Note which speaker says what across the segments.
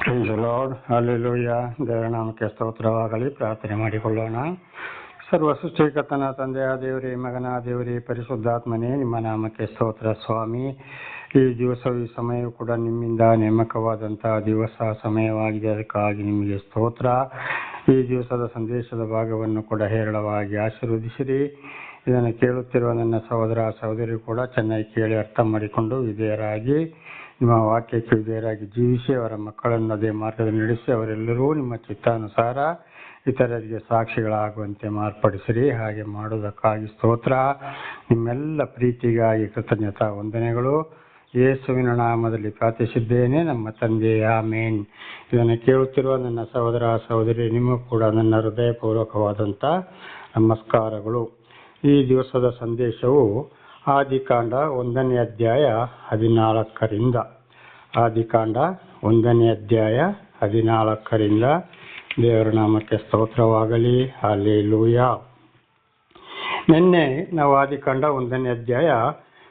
Speaker 1: Price lord, hallelujah. ದೇವರ ನಾಮಕ್ಕೆ ಸ್ತೋತ್ರವಾಗಲಿ. ಪ್ರಾರ್ಥನೆ ಮಾಡಿಕೊಳ್ಳೋಣ. ಸರ್ವ ಸೃಷ್ಟಿಕರ್ತನ ತಂದೆಯ ದೇವರೇ, ಮಗನ ದೇವರೇ, ಪರಿಶುದ್ಧಾತ್ಮನೇ, ನಿಮ್ಮ ನಾಮಕ್ಕೆ ಸ್ತೋತ್ರ ಸ್ವಾಮಿ. ಈ ದಿವಸವು ಈ ಸಮಯವು ಕೂಡ ನಿಮ್ಮಿಂದ ನೇಮಕವಾದಂತಹ ದಿವಸ ಸಮಯವಾಗಿದೆ. ಅದಕ್ಕಾಗಿ ನಿಮಗೆ ಸ್ತೋತ್ರ. ಈ ದಿವಸದ ಸಂದೇಶದ ಭಾಗವನ್ನು ಕೂಡ ಹೇರಳವಾಗಿ ಆಶೀರ್ವದಿಸಿರಿ. ಇದನ್ನು ಕೇಳುತ್ತಿರುವ ನನ್ನ ಸಹೋದರ ಸಹೋದರಿ ಕೂಡ ಚೆನ್ನಾಗಿ ಕೇಳಿ ಅರ್ಥ ಮಾಡಿಕೊಂಡು ವಿಧೇಯರಾಗಿ ನಿಮ್ಮ ವಾಕ್ಯಕ್ಕೆ ವಿಧೇಯರಾಗಿ ಜೀವಿಸಿ ಅವರ ಮಕ್ಕಳನ್ನು ಅದೇ ಮಾರ್ಗದಲ್ಲಿ ನಡೆಸಿ ಅವರೆಲ್ಲರೂ ನಿಮ್ಮ ಚಿತ್ತಾನುಸಾರ ಇತರರಿಗೆ ಸಾಕ್ಷಿಗಳಾಗುವಂತೆ ಮಾರ್ಪಡಿಸಿರಿ. ಹಾಗೆ ಮಾಡುವುದಕ್ಕಾಗಿ ಸ್ತೋತ್ರ. ನಿಮ್ಮೆಲ್ಲ ಪ್ರೀತಿಗಾಗಿ ಕೃತಜ್ಞತಾ ವಂದನೆಗಳು. ಯೇಸುವಿನ ನಾಮದಲ್ಲಿ ಪ್ರಾರ್ಥಿಸಿದ್ದೇನೆ, ನಮ್ಮ ತಂದೆ, ಆಮೇನ್. ಇದನ್ನು ಕೇಳುತ್ತಿರುವ ನನ್ನ ಸಹೋದರ ಸಹೋದರಿ, ನಿಮಗೂ ಕೂಡ ನನ್ನ ಹೃದಯಪೂರ್ವಕವಾದಂಥ ನಮಸ್ಕಾರಗಳು. ಈ ದಿವಸದ ಸಂದೇಶವು ಆದಿಕಾಂಡ 1ನೇ ಅಧ್ಯಾಯ 14ರಿಂದ. ಆದಿಕಾಂಡ 1ನೇ ಅಧ್ಯಾಯ 14ರಿಂದ. ದೇವರ ನಾಮಕ್ಕೆ ಸ್ತೋತ್ರವಾಗಲಿ. ಹಲ್ಲೆಲೂಯಾ. ನಿನ್ನೆ ನಾವು ಆದಿಕಾಂಡ 1ನೇ ಅಧ್ಯಾಯ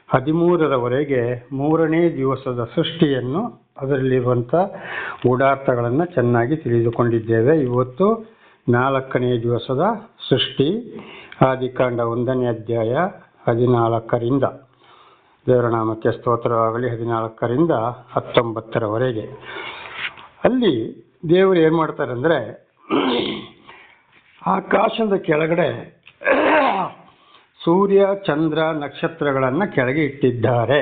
Speaker 1: 13ರವರೆಗೆ 3ನೇ ದಿವಸದ ಸೃಷ್ಟಿಯನ್ನು, ಅದರಲ್ಲಿರುವಂಥ ಗೂಢಾರ್ಥಗಳನ್ನು ಚೆನ್ನಾಗಿ ತಿಳಿದುಕೊಂಡಿದ್ದೇವೆ. ಇವತ್ತು 4ನೇ ದಿವಸದ ಸೃಷ್ಟಿ, ಆದಿಕಾಂಡ 1ನೇ ಅಧ್ಯಾಯ 14ರಿಂದ. ದೇವರ ನಾಮಕ್ಕೆ ಸ್ತೋತ್ರವಾಗಲಿ. 14ರಿಂದ 19ರವರೆಗೆ. ಅಲ್ಲಿ ದೇವರು ಏನು ಮಾಡ್ತಾರೆ ಅಂದರೆ, ಆಕಾಶದ ಕೆಳಗಡೆ ಸೂರ್ಯ, ಚಂದ್ರ, ನಕ್ಷತ್ರಗಳನ್ನು ಕೆಳಗೆ ಇಟ್ಟಿದ್ದಾರೆ.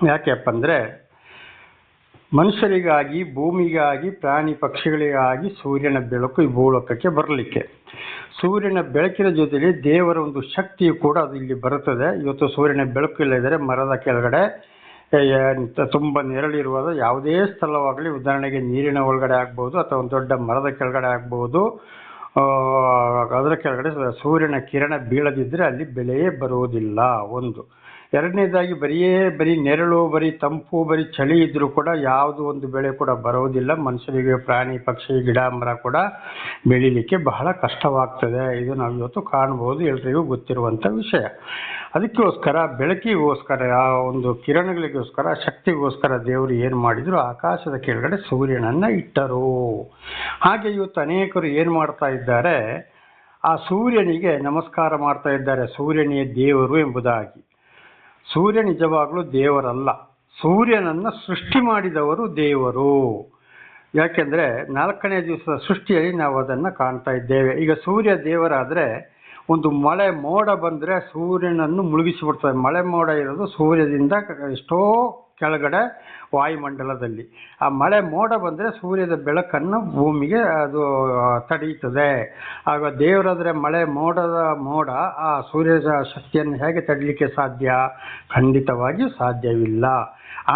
Speaker 1: ಯಾಕೆಪ್ಪ ಅಂದರೆ, ಮನುಷ್ಯರಿಗಾಗಿ, ಭೂಮಿಗಾಗಿ, ಪ್ರಾಣಿ ಪಕ್ಷಿಗಳಿಗಾಗಿ ಸೂರ್ಯನ ಬೆಳಕು ಈ ಭೂಲೋಕಕ್ಕೆ ಬರಲಿಕ್ಕೆ. ಸೂರ್ಯನ ಬೆಳಕಿನ ಜೊತೆಗೆ ದೇವರ ಒಂದು ಶಕ್ತಿಯು ಕೂಡ ಅದು ಇಲ್ಲಿ ಬರುತ್ತದೆ. ಇವತ್ತು ಸೂರ್ಯನ ಬೆಳಕು ಇಲ್ಲದಿದ್ದರೆ ಮರದ ಕೆಳಗಡೆ ತುಂಬ ನೆರಳಿರುವಾಗ ಯಾವುದೇ ಸ್ಥಳವಾಗಲಿ, ಉದಾಹರಣೆಗೆ ನೀರಿನ ಒಳಗಡೆ ಆಗ್ಬೋದು ಅಥವಾ ಒಂದು ದೊಡ್ಡ ಮರದ ಕೆಳಗಡೆ ಆಗ್ಬೋದು, ಅದರ ಕೆಳಗಡೆ ಸೂರ್ಯನ ಕಿರಣ ಬೀಳದಿದ್ದರೆ ಅಲ್ಲಿ ಬೆಳೆಯೇ ಬರುವುದಿಲ್ಲ. ಒಂದು. ಎರಡನೇದಾಗಿ ಬರೀ ನೆರಳು, ಬರೀ ತಂಪು, ಬರೀ ಚಳಿ ಇದ್ದರೂ ಕೂಡ ಯಾವುದು ಒಂದು ಬೆಳೆ ಕೂಡ ಬರೋದಿಲ್ಲ. ಮನುಷ್ಯರಿಗೆ, ಪ್ರಾಣಿ ಪಕ್ಷಿ, ಗಿಡ ಮರ ಕೂಡ ಬೆಳೀಲಿಕ್ಕೆ ಬಹಳ ಕಷ್ಟವಾಗ್ತದೆ. ಇದು ನಾವು ಇವತ್ತು ಕಾಣ್ಬೋದು, ಎಲ್ರಿಗೂ ಗೊತ್ತಿರುವಂಥ ವಿಷಯ. ಅದಕ್ಕೋಸ್ಕರ, ಬೆಳಕಿಗೋಸ್ಕರ, ಒಂದು ಕಿರಣಗಳಿಗೋಸ್ಕರ, ಶಕ್ತಿಗೋಸ್ಕರ ದೇವರು ಏನು ಮಾಡಿದ್ರು, ಆಕಾಶದ ಕೆಳಗಡೆ ಸೂರ್ಯನನ್ನು ಇಟ್ಟರು. ಹಾಗೆ ಇವತ್ತು ಅನೇಕರು ಏನು ಮಾಡ್ತಾ ಇದ್ದಾರೆ, ಆ ಸೂರ್ಯನಿಗೆ ನಮಸ್ಕಾರ ಮಾಡ್ತಾ ಇದ್ದಾರೆ, ಸೂರ್ಯನೇ ದೇವರು ಎಂಬುದಾಗಿ. ಸೂರ್ಯ ನಿಜವಾಗ್ಲೂ ದೇವರಲ್ಲ. ಸೂರ್ಯನನ್ನು ಸೃಷ್ಟಿ ಮಾಡಿದವರು ದೇವರು. ಯಾಕೆಂದರೆ 4ನೇ ದಿವಸದ ಸೃಷ್ಟಿಯಲ್ಲಿ ನಾವು ಅದನ್ನು ಕಾಣ್ತಾ ಇದ್ದೇವೆ. ಈಗ ಸೂರ್ಯ ದೇವರಾದರೆ, ಒಂದು ಮಳೆ ಮೋಡ ಬಂದರೆ ಸೂರ್ಯನನ್ನು ಮುಳುಗಿಸಿಬಿಡ್ತದೆ. ಮಳೆ ಮೋಡ ಇರೋದು ಸೂರ್ಯದಿಂದ ಎಷ್ಟೋ ಕೆಳಗಡೆ ವಾಯುಮಂಡಲದಲ್ಲಿ. ಆ ಮಳೆ ಮೋಡ ಬಂದರೆ ಸೂರ್ಯದ ಬೆಳಕನ್ನು ಭೂಮಿಗೆ ಅದು ತಡೆಯುತ್ತದೆ. ಆಗ ದೇವರಾದರೆ ಮಳೆ ಮೋಡ ಆ ಸೂರ್ಯದ ಶಕ್ತಿಯನ್ನು ಹೇಗೆ ತಡೀಲಿಕ್ಕೆ ಸಾಧ್ಯ? ಖಂಡಿತವಾಗಿ ಸಾಧ್ಯವಿಲ್ಲ.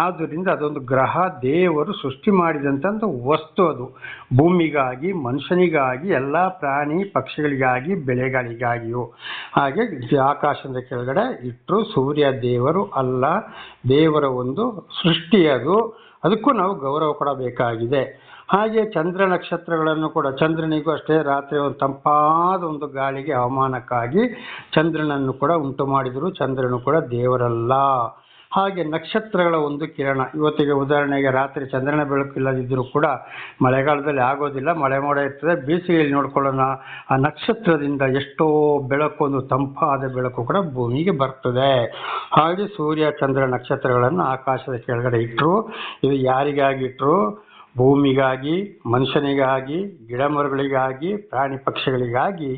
Speaker 1: ಆದ್ದರಿಂದ ಅದೊಂದು ಗ್ರಹ, ದೇವರು ಸೃಷ್ಟಿ ಮಾಡಿದಂಥ ವಸ್ತು. ಅದು ಭೂಮಿಗಾಗಿ, ಮನುಷ್ಯನಿಗಾಗಿ, ಎಲ್ಲ ಪ್ರಾಣಿ ಪಕ್ಷಿಗಳಿಗಾಗಿ, ಬೆಳೆಗಳಿಗಾಗಿಯೂ. ಹಾಗೆ ಆಕಾಶದ ಕೆಳಗಡೆ ಇಟ್ಟರು. ಸೂರ್ಯ ದೇವರು ಅಲ್ಲ, ದೇವರ ಒಂದು ಸೃಷ್ಟಿ ಅದು. ಅದಕ್ಕೂ ನಾವು ಗೌರವ ಕೊಡಬೇಕಾಗಿದೆ. ಹಾಗೆ ಚಂದ್ರ ನಕ್ಷತ್ರಗಳನ್ನು ಕೂಡ, ಚಂದ್ರನಿಗೂ ಅಷ್ಟೇ ರಾತ್ರಿ ಒಂದು ತಂಪಾದ ಒಂದು ಗಾಳಿಗೆ ಹವಾಮಾನಕ್ಕಾಗಿ ಚಂದ್ರನನ್ನು ಕೂಡ ಉಂಟು ಮಾಡಿದರು. ಚಂದ್ರನು ಕೂಡ ದೇವರಲ್ಲ. ಹಾಗೆ ನಕ್ಷತ್ರಗಳ ಒಂದು ಕಿರಣ, ಇವತ್ತಿಗೆ ಉದಾಹರಣೆಗೆ ರಾತ್ರಿ ಚಂದ್ರನ ಬೆಳಕು ಇಲ್ಲದಿದ್ದರೂ ಕೂಡ ಮಳೆಗಾಲದಲ್ಲಿ ಆಗೋದಿಲ್ಲ, ಮಳೆ ಮೋಡ ಇರ್ತದೆ. ಬೇಸಿಗೆಯಲ್ಲಿ ನೋಡ್ಕೊಳ್ಳೋಣ, ಆ ನಕ್ಷತ್ರದಿಂದ ಎಷ್ಟೋ ಬೆಳಕು, ಒಂದು ತಂಪಾದ ಬೆಳಕು ಕೂಡ ಭೂಮಿಗೆ ಬರ್ತದೆ. ಹಾಗೆ ಸೂರ್ಯ, ಚಂದ್ರ, ನಕ್ಷತ್ರಗಳನ್ನು ಆಕಾಶದ ಕೆಳಗಡೆ ಇಟ್ಟರು. ಇದು ಯಾರಿಗಾಗಿ ಇಟ್ಟರು? ಭೂಮಿಗಾಗಿ, ಮನುಷ್ಯನಿಗಾಗಿ, ಗಿಡಮರಗಳಿಗಾಗಿ, ಪ್ರಾಣಿ ಪಕ್ಷಿಗಳಿಗಾಗಿ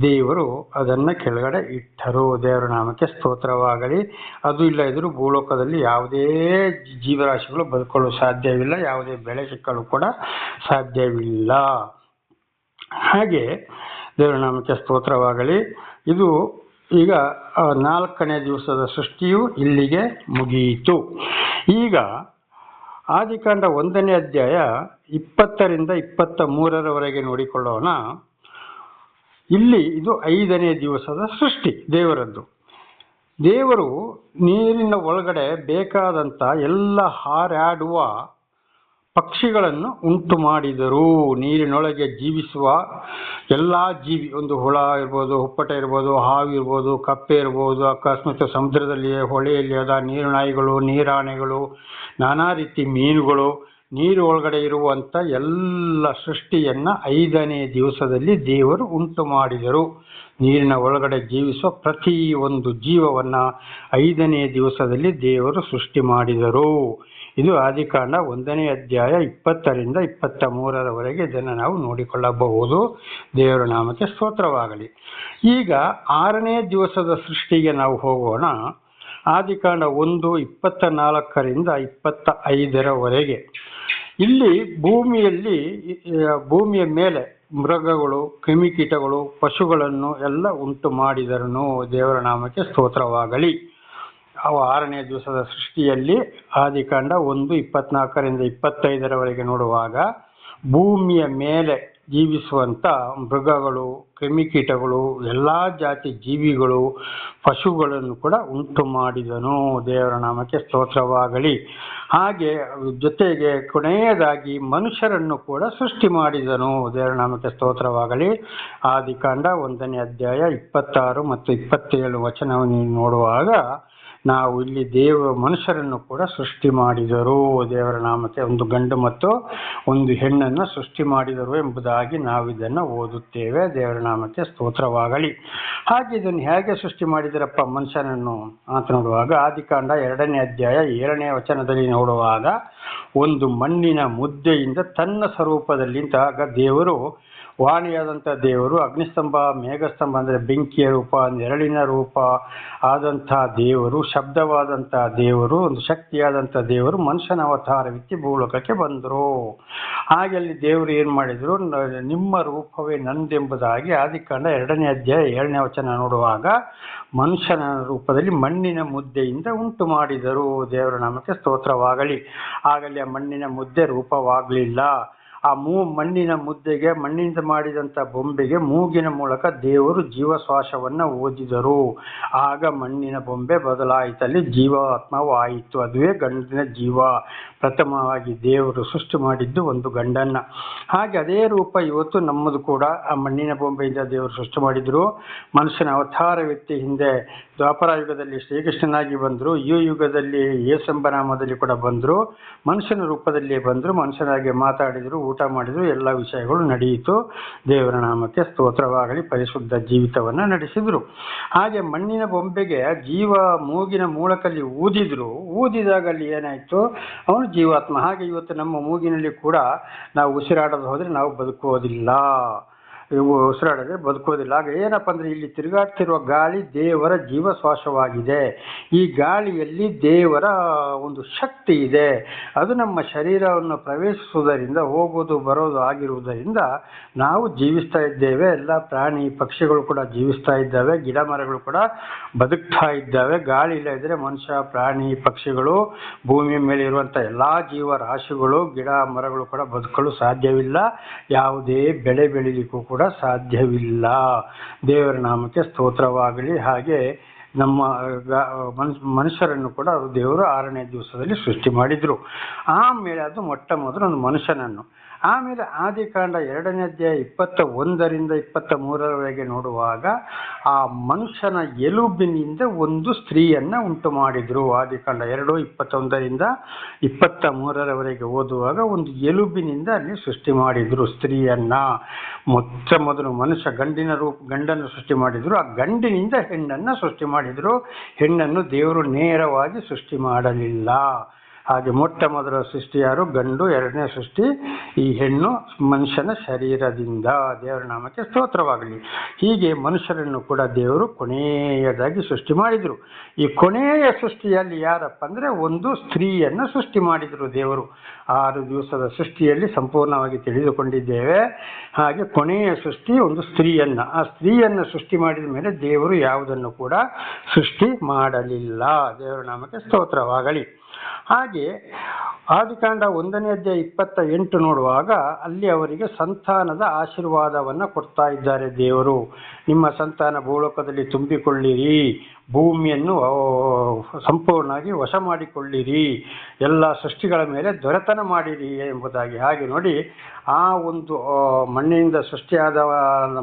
Speaker 1: ದೇವರು ಅದನ್ನು ಕೆಳಗಡೆ ಇಟ್ಟರು. ದೇವರ ನಾಮಕ್ಕೆ ಸ್ತೋತ್ರವಾಗಲಿ. ಅದು ಇಲ್ಲ ಇದ್ರೂ ಭೂಲೋಕದಲ್ಲಿ ಯಾವುದೇ ಜೀವರಾಶಿಗಳು ಬದುಕಲು ಸಾಧ್ಯವಿಲ್ಲ, ಯಾವುದೇ ಬೆಳೆ ಸಿಕ್ಕಲು ಕೂಡ ಸಾಧ್ಯವಿಲ್ಲ. ಹಾಗೆ ದೇವರ ನಾಮಕ್ಕೆ ಸ್ತೋತ್ರವಾಗಲಿ. ಇದು ಈಗ 4ನೇ ದಿವಸದ ಸೃಷ್ಟಿಯು ಇಲ್ಲಿಗೆ ಮುಗಿಯಿತು. ಈಗ ಆದಿಕಾಂಡ 1ನೇ ಅಧ್ಯಾಯ 20ರಿಂದ 23ರವರೆಗೆ ನೋಡಿಕೊಳ್ಳೋಣ. ಇಲ್ಲಿ ಇದು 5ನೇ ದಿವಸದ ಸೃಷ್ಟಿ ದೇವರದ್ದು. ದೇವರು ನೀರಿನ ಒಳಗಡೆ ಬೇಕಾದಂಥ ಎಲ್ಲ ಹಾರಾಡುವ ಪಕ್ಷಿಗಳನ್ನು ಉಂಟು ಮಾಡಿದರು. ನೀರಿನೊಳಗೆ ಜೀವಿಸುವ ಎಲ್ಲ ಜೀವಿ, ಒಂದು ಹುಳ ಇರ್ಬೋದು, ಹುಪ್ಪಟೆ ಇರ್ಬೋದು, ಹಾವು ಇರ್ಬೋದು, ಕಪ್ಪೆ ಇರ್ಬೋದು, ಅಕಸ್ಮಾತ್ ಸಮುದ್ರದಲ್ಲಿ ಹೊಳೆಯಲ್ಲಿ ಅದ ನೀರು ನಾಯಿಗಳು, ನೀರಾನೆಗಳು, ನಾನಾ ರೀತಿ ಮೀನುಗಳು, ನೀರು ಒಳಗಡೆ ಇರುವಂಥ ಎಲ್ಲ ಸೃಷ್ಟಿಯನ್ನು 5ನೇ ದಿವಸದಲ್ಲಿ ದೇವರು ಉಂಟು ಮಾಡಿದರು. ನೀರಿನ ಒಳಗಡೆ ಜೀವಿಸುವ ಪ್ರತಿ ಒಂದು ಜೀವವನ್ನು 5ನೇ ದಿವಸದಲ್ಲಿ ದೇವರು ಸೃಷ್ಟಿ ಮಾಡಿದರು. ಇದು ಆದಿಕಾಂಡ 1ನೇ ಅಧ್ಯಾಯ 20ರಿಂದ 23ರವರೆಗೆ ಇದನ್ನು ನಾವು ನೋಡಿಕೊಳ್ಳಬಹುದು. ದೇವರ ನಾಮಕ್ಕೆ ಸ್ತೋತ್ರವಾಗಲಿ. ಈಗ 6ನೇ ದಿವಸದ ಸೃಷ್ಟಿಗೆ ನಾವು ಹೋಗೋಣ. ಆದಿಕಾಂಡ 1:24ರಿಂದ 25ರವರೆಗೆ. ಇಲ್ಲಿ ಭೂಮಿಯ ಮೇಲೆ ಮೃಗಗಳು, ಕ್ರಿಮಿಕೀಟಗಳು, ಪಶುಗಳನ್ನು ಎಲ್ಲ ಉಂಟು ಮಾಡಿದರನು. ದೇವರ ನಾಮಕ್ಕೆ ಸ್ತೋತ್ರವಾಗಲಿ. ಅವು 6ನೇ ದಿವಸದ ಸೃಷ್ಟಿಯಲ್ಲಿ ಆದಿಕಾಂಡ 1:24ರಿಂದ 25ರವರೆಗೆ ನೋಡುವಾಗ ಭೂಮಿಯ ಮೇಲೆ ಜೀವಿಸುವಂಥ ಮೃಗಗಳು, ಕ್ರಿಮಿಕೀಟಗಳು, ಎಲ್ಲ ಜಾತಿ ಜೀವಿಗಳು, ಪಶುಗಳನ್ನು ಕೂಡ ಉಂಟು ಮಾಡಿದನು. ದೇವರ ನಾಮಕ್ಕೆ ಸ್ತೋತ್ರವಾಗಲಿ. ಹಾಗೆ ಜೊತೆಗೆ ಕೊನೆಯದಾಗಿ ಮನುಷ್ಯರನ್ನು ಕೂಡ ಸೃಷ್ಟಿ ಮಾಡಿದನು. ದೇವರ ನಾಮಕ್ಕೆ ಸ್ತೋತ್ರವಾಗಲಿ. ಆದಿಕಾಂಡ 1ನೇ ಅಧ್ಯಾಯ 26 ಮತ್ತು 27 ವಚನವನ್ನು ನೋಡುವಾಗ ನಾವು ಇಲ್ಲಿ ಮನುಷ್ಯರನ್ನು ಕೂಡ ಸೃಷ್ಟಿ ಮಾಡಿದರು. ದೇವರ ನಾಮಕ್ಕೆ ಒಂದು ಗಂಡು ಮತ್ತು ಒಂದು ಹೆಣ್ಣನ್ನು ಸೃಷ್ಟಿ ಮಾಡಿದರು ಎಂಬುದಾಗಿ ನಾವು ಇದನ್ನು ಓದುತ್ತೇವೆ. ದೇವರ ನಾಮಕ್ಕೆ ಸ್ತೋತ್ರವಾಗಲಿ. ಹಾಗೆ ಇದನ್ನು ಹೇಗೆ ಸೃಷ್ಟಿ ಮಾಡಿದರಪ್ಪ ಮನುಷ್ಯನನ್ನು ಅಂತ ನೋಡುವಾಗ ಆದಿಕಾಂಡ 2ನೇ ಅಧ್ಯಾಯ 7ನೇ ವಚನದಲ್ಲಿ ನೋಡುವಾಗ ಒಂದು ಮಣ್ಣಿನ ಮುದ್ದೆಯಿಂದ ತನ್ನ ಸ್ವರೂಪದಲ್ಲಿಂದ ದೇವರು ವಾಣಿಯಾದಂಥ ದೇವರು, ಅಗ್ನಿಸ್ತಂಭ, ಮೇಘಸ್ತಂಭ ಅಂದರೆ ಬೆಂಕಿಯ ರೂಪ, ನೆರಳಿನ ರೂಪ ಆದಂಥ ದೇವರು, ಶಬ್ದವಾದಂಥ ದೇವರು, ಒಂದು ಶಕ್ತಿಯಾದಂಥ ದೇವರು ಮನುಷ್ಯನ ಅವತಾರವಿತ್ತಿ ಭೂಲೋಕಕ್ಕೆ ಬಂದರು. ಹಾಗೆ ಅಲ್ಲಿ ದೇವರು ಏನು ಮಾಡಿದರು, ನಿಮ್ಮ ರೂಪವೇ ನಂದೆಂಬುದಾಗಿ ಆದಿಕಾಂಡ 2ನೇ ಅಧ್ಯಾಯ 7ನೇ ವಚನ ನೋಡುವಾಗ ಮನುಷ್ಯನ ರೂಪದಲ್ಲಿ ಮಣ್ಣಿನ ಮುದ್ದೆಯಿಂದ ಉಂಟು ಮಾಡಿದರು. ದೇವರ ನಾಮಕ್ಕೆ ಸ್ತೋತ್ರವಾಗಲಿ. ಆಗಲಿ ಆ ಮಣ್ಣಿನ ಮುದ್ದೆ ರೂಪವಾಗಲಿಲ್ಲ. ಆ ಮಣ್ಣಿನ ಮುದ್ದೆಗೆ, ಮಣ್ಣಿನಿಂದ ಮಾಡಿದಂಥ ಬೊಂಬೆಗೆ ಮೂಗಿನ ಮೂಲಕ ದೇವರು ಜೀವಶ್ವಾಸವನ್ನು ಓದಿದರು. ಆಗ ಮಣ್ಣಿನ ಬೊಂಬೆ ಬದಲಾಯಿತಲ್ಲಿ ಜೀವಾತ್ಮವಾಯಿತು. ಅದುವೇ ಗಂಡಿನ ಜೀವ. ಪ್ರಥಮವಾಗಿ ದೇವರು ಸೃಷ್ಟಿ ಮಾಡಿದ್ದು ಒಂದು ಗಂಡನ್ನ. ಹಾಗೆ ಅದೇ ರೂಪ ಇವತ್ತು ನಮ್ಮದು ಕೂಡ. ಆ ಮಣ್ಣಿನ ಬೊಂಬೆಯಿಂದ ದೇವರು ಸೃಷ್ಟಿ ಮಾಡಿದರು. ಮನುಷ್ಯನ ಅವತಾರವೆತ್ತಿ ಹಿಂದೆ ದ್ವಾಪರ ಯುಗದಲ್ಲಿ ಶ್ರೀಕೃಷ್ಣನಾಗಿ ಬಂದರು. ಈ ಯುಗದಲ್ಲಿ ಯೇಸೆಂಬ ನಾಮದಲ್ಲಿ ಕೂಡ ಬಂದರು. ಮನುಷ್ಯನ ರೂಪದಲ್ಲಿ ಬಂದರು. ಮನುಷ್ಯನಾಗಿ ಮಾತಾಡಿದರು, ಊಟ ಮಾಡಿದರು, ಎಲ್ಲ ವಿಷಯಗಳು ನಡೆಯಿತು. ದೇವರ ನಾಮಕ್ಕೆ ಸ್ತೋತ್ರವಾಗಲಿ. ಪರಿಶುದ್ಧ ಜೀವಿತವನ್ನು ನಡೆಸಿದರು. ಹಾಗೆ ಮಣ್ಣಿನ ಬೊಂಬೆಗೆ ಜೀವ ಮೂಗಿನ ಮೂಲಕಲ್ಲಿ ಊದಿದ್ರು. ಊದಿದಾಗ ಅಲ್ಲಿ ಏನಾಯಿತು, ಅವನು ಜೀವಾತ್ಮ. ಹಾಗೆ ಇವತ್ತು ನಮ್ಮ ಮೂಗಿನಲ್ಲಿ ಕೂಡ ನಾವು ಉಸಿರಾಡೋದು ಹೋದರೆ ನಾವು ಬದುಕೋದಿಲ್ಲ. ಉಸಿರಾಡಿದ್ರೆ ಬದುಕೋದಿಲ್ಲ. ಆಗ ಏನಪ್ಪ ಅಂದರೆ ಇಲ್ಲಿ ತಿರುಗಾಡ್ತಿರುವ ಗಾಳಿ ದೇವರ ಜೀವಶ್ವಾಸವಾಗಿದೆ. ಈ ಗಾಳಿಯಲ್ಲಿ ದೇವರ ಒಂದು ಶಕ್ತಿ ಇದೆ. ಅದು ನಮ್ಮ ಶರೀರವನ್ನು ಪ್ರವೇಶಿಸುವುದರಿಂದ, ಹೋಗೋದು ಬರೋದು ಆಗಿರುವುದರಿಂದ ನಾವು ಜೀವಿಸ್ತಾ ಇದ್ದೇವೆ. ಎಲ್ಲ ಪ್ರಾಣಿ ಪಕ್ಷಿಗಳು ಕೂಡ ಜೀವಿಸ್ತಾ ಇದ್ದಾವೆ. ಗಿಡ ಮರಗಳು ಕೂಡ ಬದುಕ್ತಾ ಇದ್ದಾವೆ. ಗಾಳಿ ಇಲ್ಲ ಇದ್ದರೆ ಮನುಷ್ಯ, ಪ್ರಾಣಿ ಪಕ್ಷಿಗಳು, ಭೂಮಿಯ ಮೇಲೆ ಇರುವಂಥ ಎಲ್ಲ ಜೀವರಾಶಿಗಳು, ಗಿಡ ಮರಗಳು ಕೂಡ ಬದುಕಲು ಸಾಧ್ಯವಿಲ್ಲ. ಯಾವುದೇ ಬೆಳೆ ಬೆಳೀಲಿಕ್ಕೂ ಕೂಡ ಸಾಧ್ಯವಿಲ್ಲ. ದೇವರ ನಾಮಕ್ಕೆ ಸ್ತೋತ್ರವಾಗಲಿ. ಹಾಗೆ ನಮ್ಮ ಮನುಷ್ಯರನ್ನು ಕೂಡ ಅವರು ದೇವರು 6ನೇ ದಿವಸದಲ್ಲಿ ಸೃಷ್ಟಿ ಮಾಡಿದರು. ಆಮೇಲೆ ಅದು ಮೊಟ್ಟ ಮೊದಲು ಒಂದು ಮನುಷ್ಯನನ್ನು. ಆಮೇಲೆ ಆದಿಕಾಂಡ 2ನೇ ಅಧ್ಯಾಯ 21ರಿಂದ 23ರವರೆಗೆ ನೋಡುವಾಗ ಆ ಮನುಷ್ಯನ ಎಲುಬಿನಿಂದ ಒಂದು ಸ್ತ್ರೀಯನ್ನು ಉಂಟು ಮಾಡಿದರು. ಆದಿಕಾಂಡ 2:21ರಿಂದ 23ರವರೆಗೆ ಓದುವಾಗ ಒಂದು ಎಲುಬಿನಿಂದ ಅಲ್ಲಿ ಸೃಷ್ಟಿ ಮಾಡಿದರು ಸ್ತ್ರೀಯನ್ನ. ಮೊಟ್ಟ ಮೊದಲು ಮನುಷ್ಯ ಗಂಡನ್ನು ಸೃಷ್ಟಿ ಮಾಡಿದರು. ಆ ಗಂಡಿನಿಂದ ಹೆಣ್ಣನ್ನು ಸೃಷ್ಟಿ ಮಾಡಿದರು. ಹೆಣ್ಣನ್ನು ದೇವರು ನೇರವಾಗಿ ಸೃಷ್ಟಿ ಮಾಡಲಿಲ್ಲ. ಹಾಗೆ ಮೊಟ್ಟ ಮೊದಲ ಸೃಷ್ಟಿ ಯಾರು? ಗಂಡು. 2ನೇ ಸೃಷ್ಟಿ ಈ ಹೆಣ್ಣು ಮನುಷ್ಯನ ಶರೀರದಿಂದ. ದೇವರ ನಾಮಕ್ಕೆ ಸ್ತೋತ್ರವಾಗಲಿ. ಹೀಗೆ ಮನುಷ್ಯರನ್ನು ಕೂಡ ದೇವರು ಕೊನೆಯದಾಗಿ ಸೃಷ್ಟಿ ಮಾಡಿದರು. ಈ ಕೊನೆಯ ಸೃಷ್ಟಿಯಲ್ಲಿ ಯಾರಪ್ಪ ಅಂದರೆ ಒಂದು ಸ್ತ್ರೀಯನ್ನು ಸೃಷ್ಟಿ ಮಾಡಿದರು ದೇವರು. 6 ದಿವಸದ ಸೃಷ್ಟಿಯಲ್ಲಿ ಸಂಪೂರ್ಣವಾಗಿ ತಿಳಿದುಕೊಂಡಿದ್ದೇವೆ. ಹಾಗೆ ಕೊನೆಯ ಸೃಷ್ಟಿ ಒಂದು ಸ್ತ್ರೀಯನ್ನು. ಆ ಸ್ತ್ರೀಯನ್ನು ಸೃಷ್ಟಿ ಮಾಡಿದ ಮೇಲೆ ದೇವರು ಯಾವುದನ್ನು ಕೂಡ ಸೃಷ್ಟಿ ಮಾಡಲಿಲ್ಲ. ದೇವರ ನಾಮಕ್ಕೆ ಸ್ತೋತ್ರವಾಗಲಿ. ಹಾಗೆ ಆದಿಕಾಂಡ 1ನೇ ಅಧ್ಯಾಯ 28 ನೋಡುವಾಗ ಅಲ್ಲಿ ಅವರಿಗೆ ಸಂತಾನದ ಆಶೀರ್ವಾದವನ್ನು ಕೊಡ್ತಾ ಇದ್ದಾರೆ ದೇವರು. ನಿಮ್ಮ ಸಂತಾನ ಭೂಲೋಕದಲ್ಲಿ ತುಂಬಿಕೊಳ್ಳಿರಿ, ಭೂಮಿಯನ್ನು ಸಂಪೂರ್ಣವಾಗಿ ವಶ ಮಾಡಿಕೊಳ್ಳಿರಿ, ಎಲ್ಲ ಸೃಷ್ಟಿಗಳ ಮೇಲೆ ದೊರೆತನ ಮಾಡಿರಿ ಎಂಬುದಾಗಿ. ಹಾಗೆ ನೋಡಿ, ಆ ಒಂದು ಮಣ್ಣಿನಿಂದ ಸೃಷ್ಟಿಯಾದ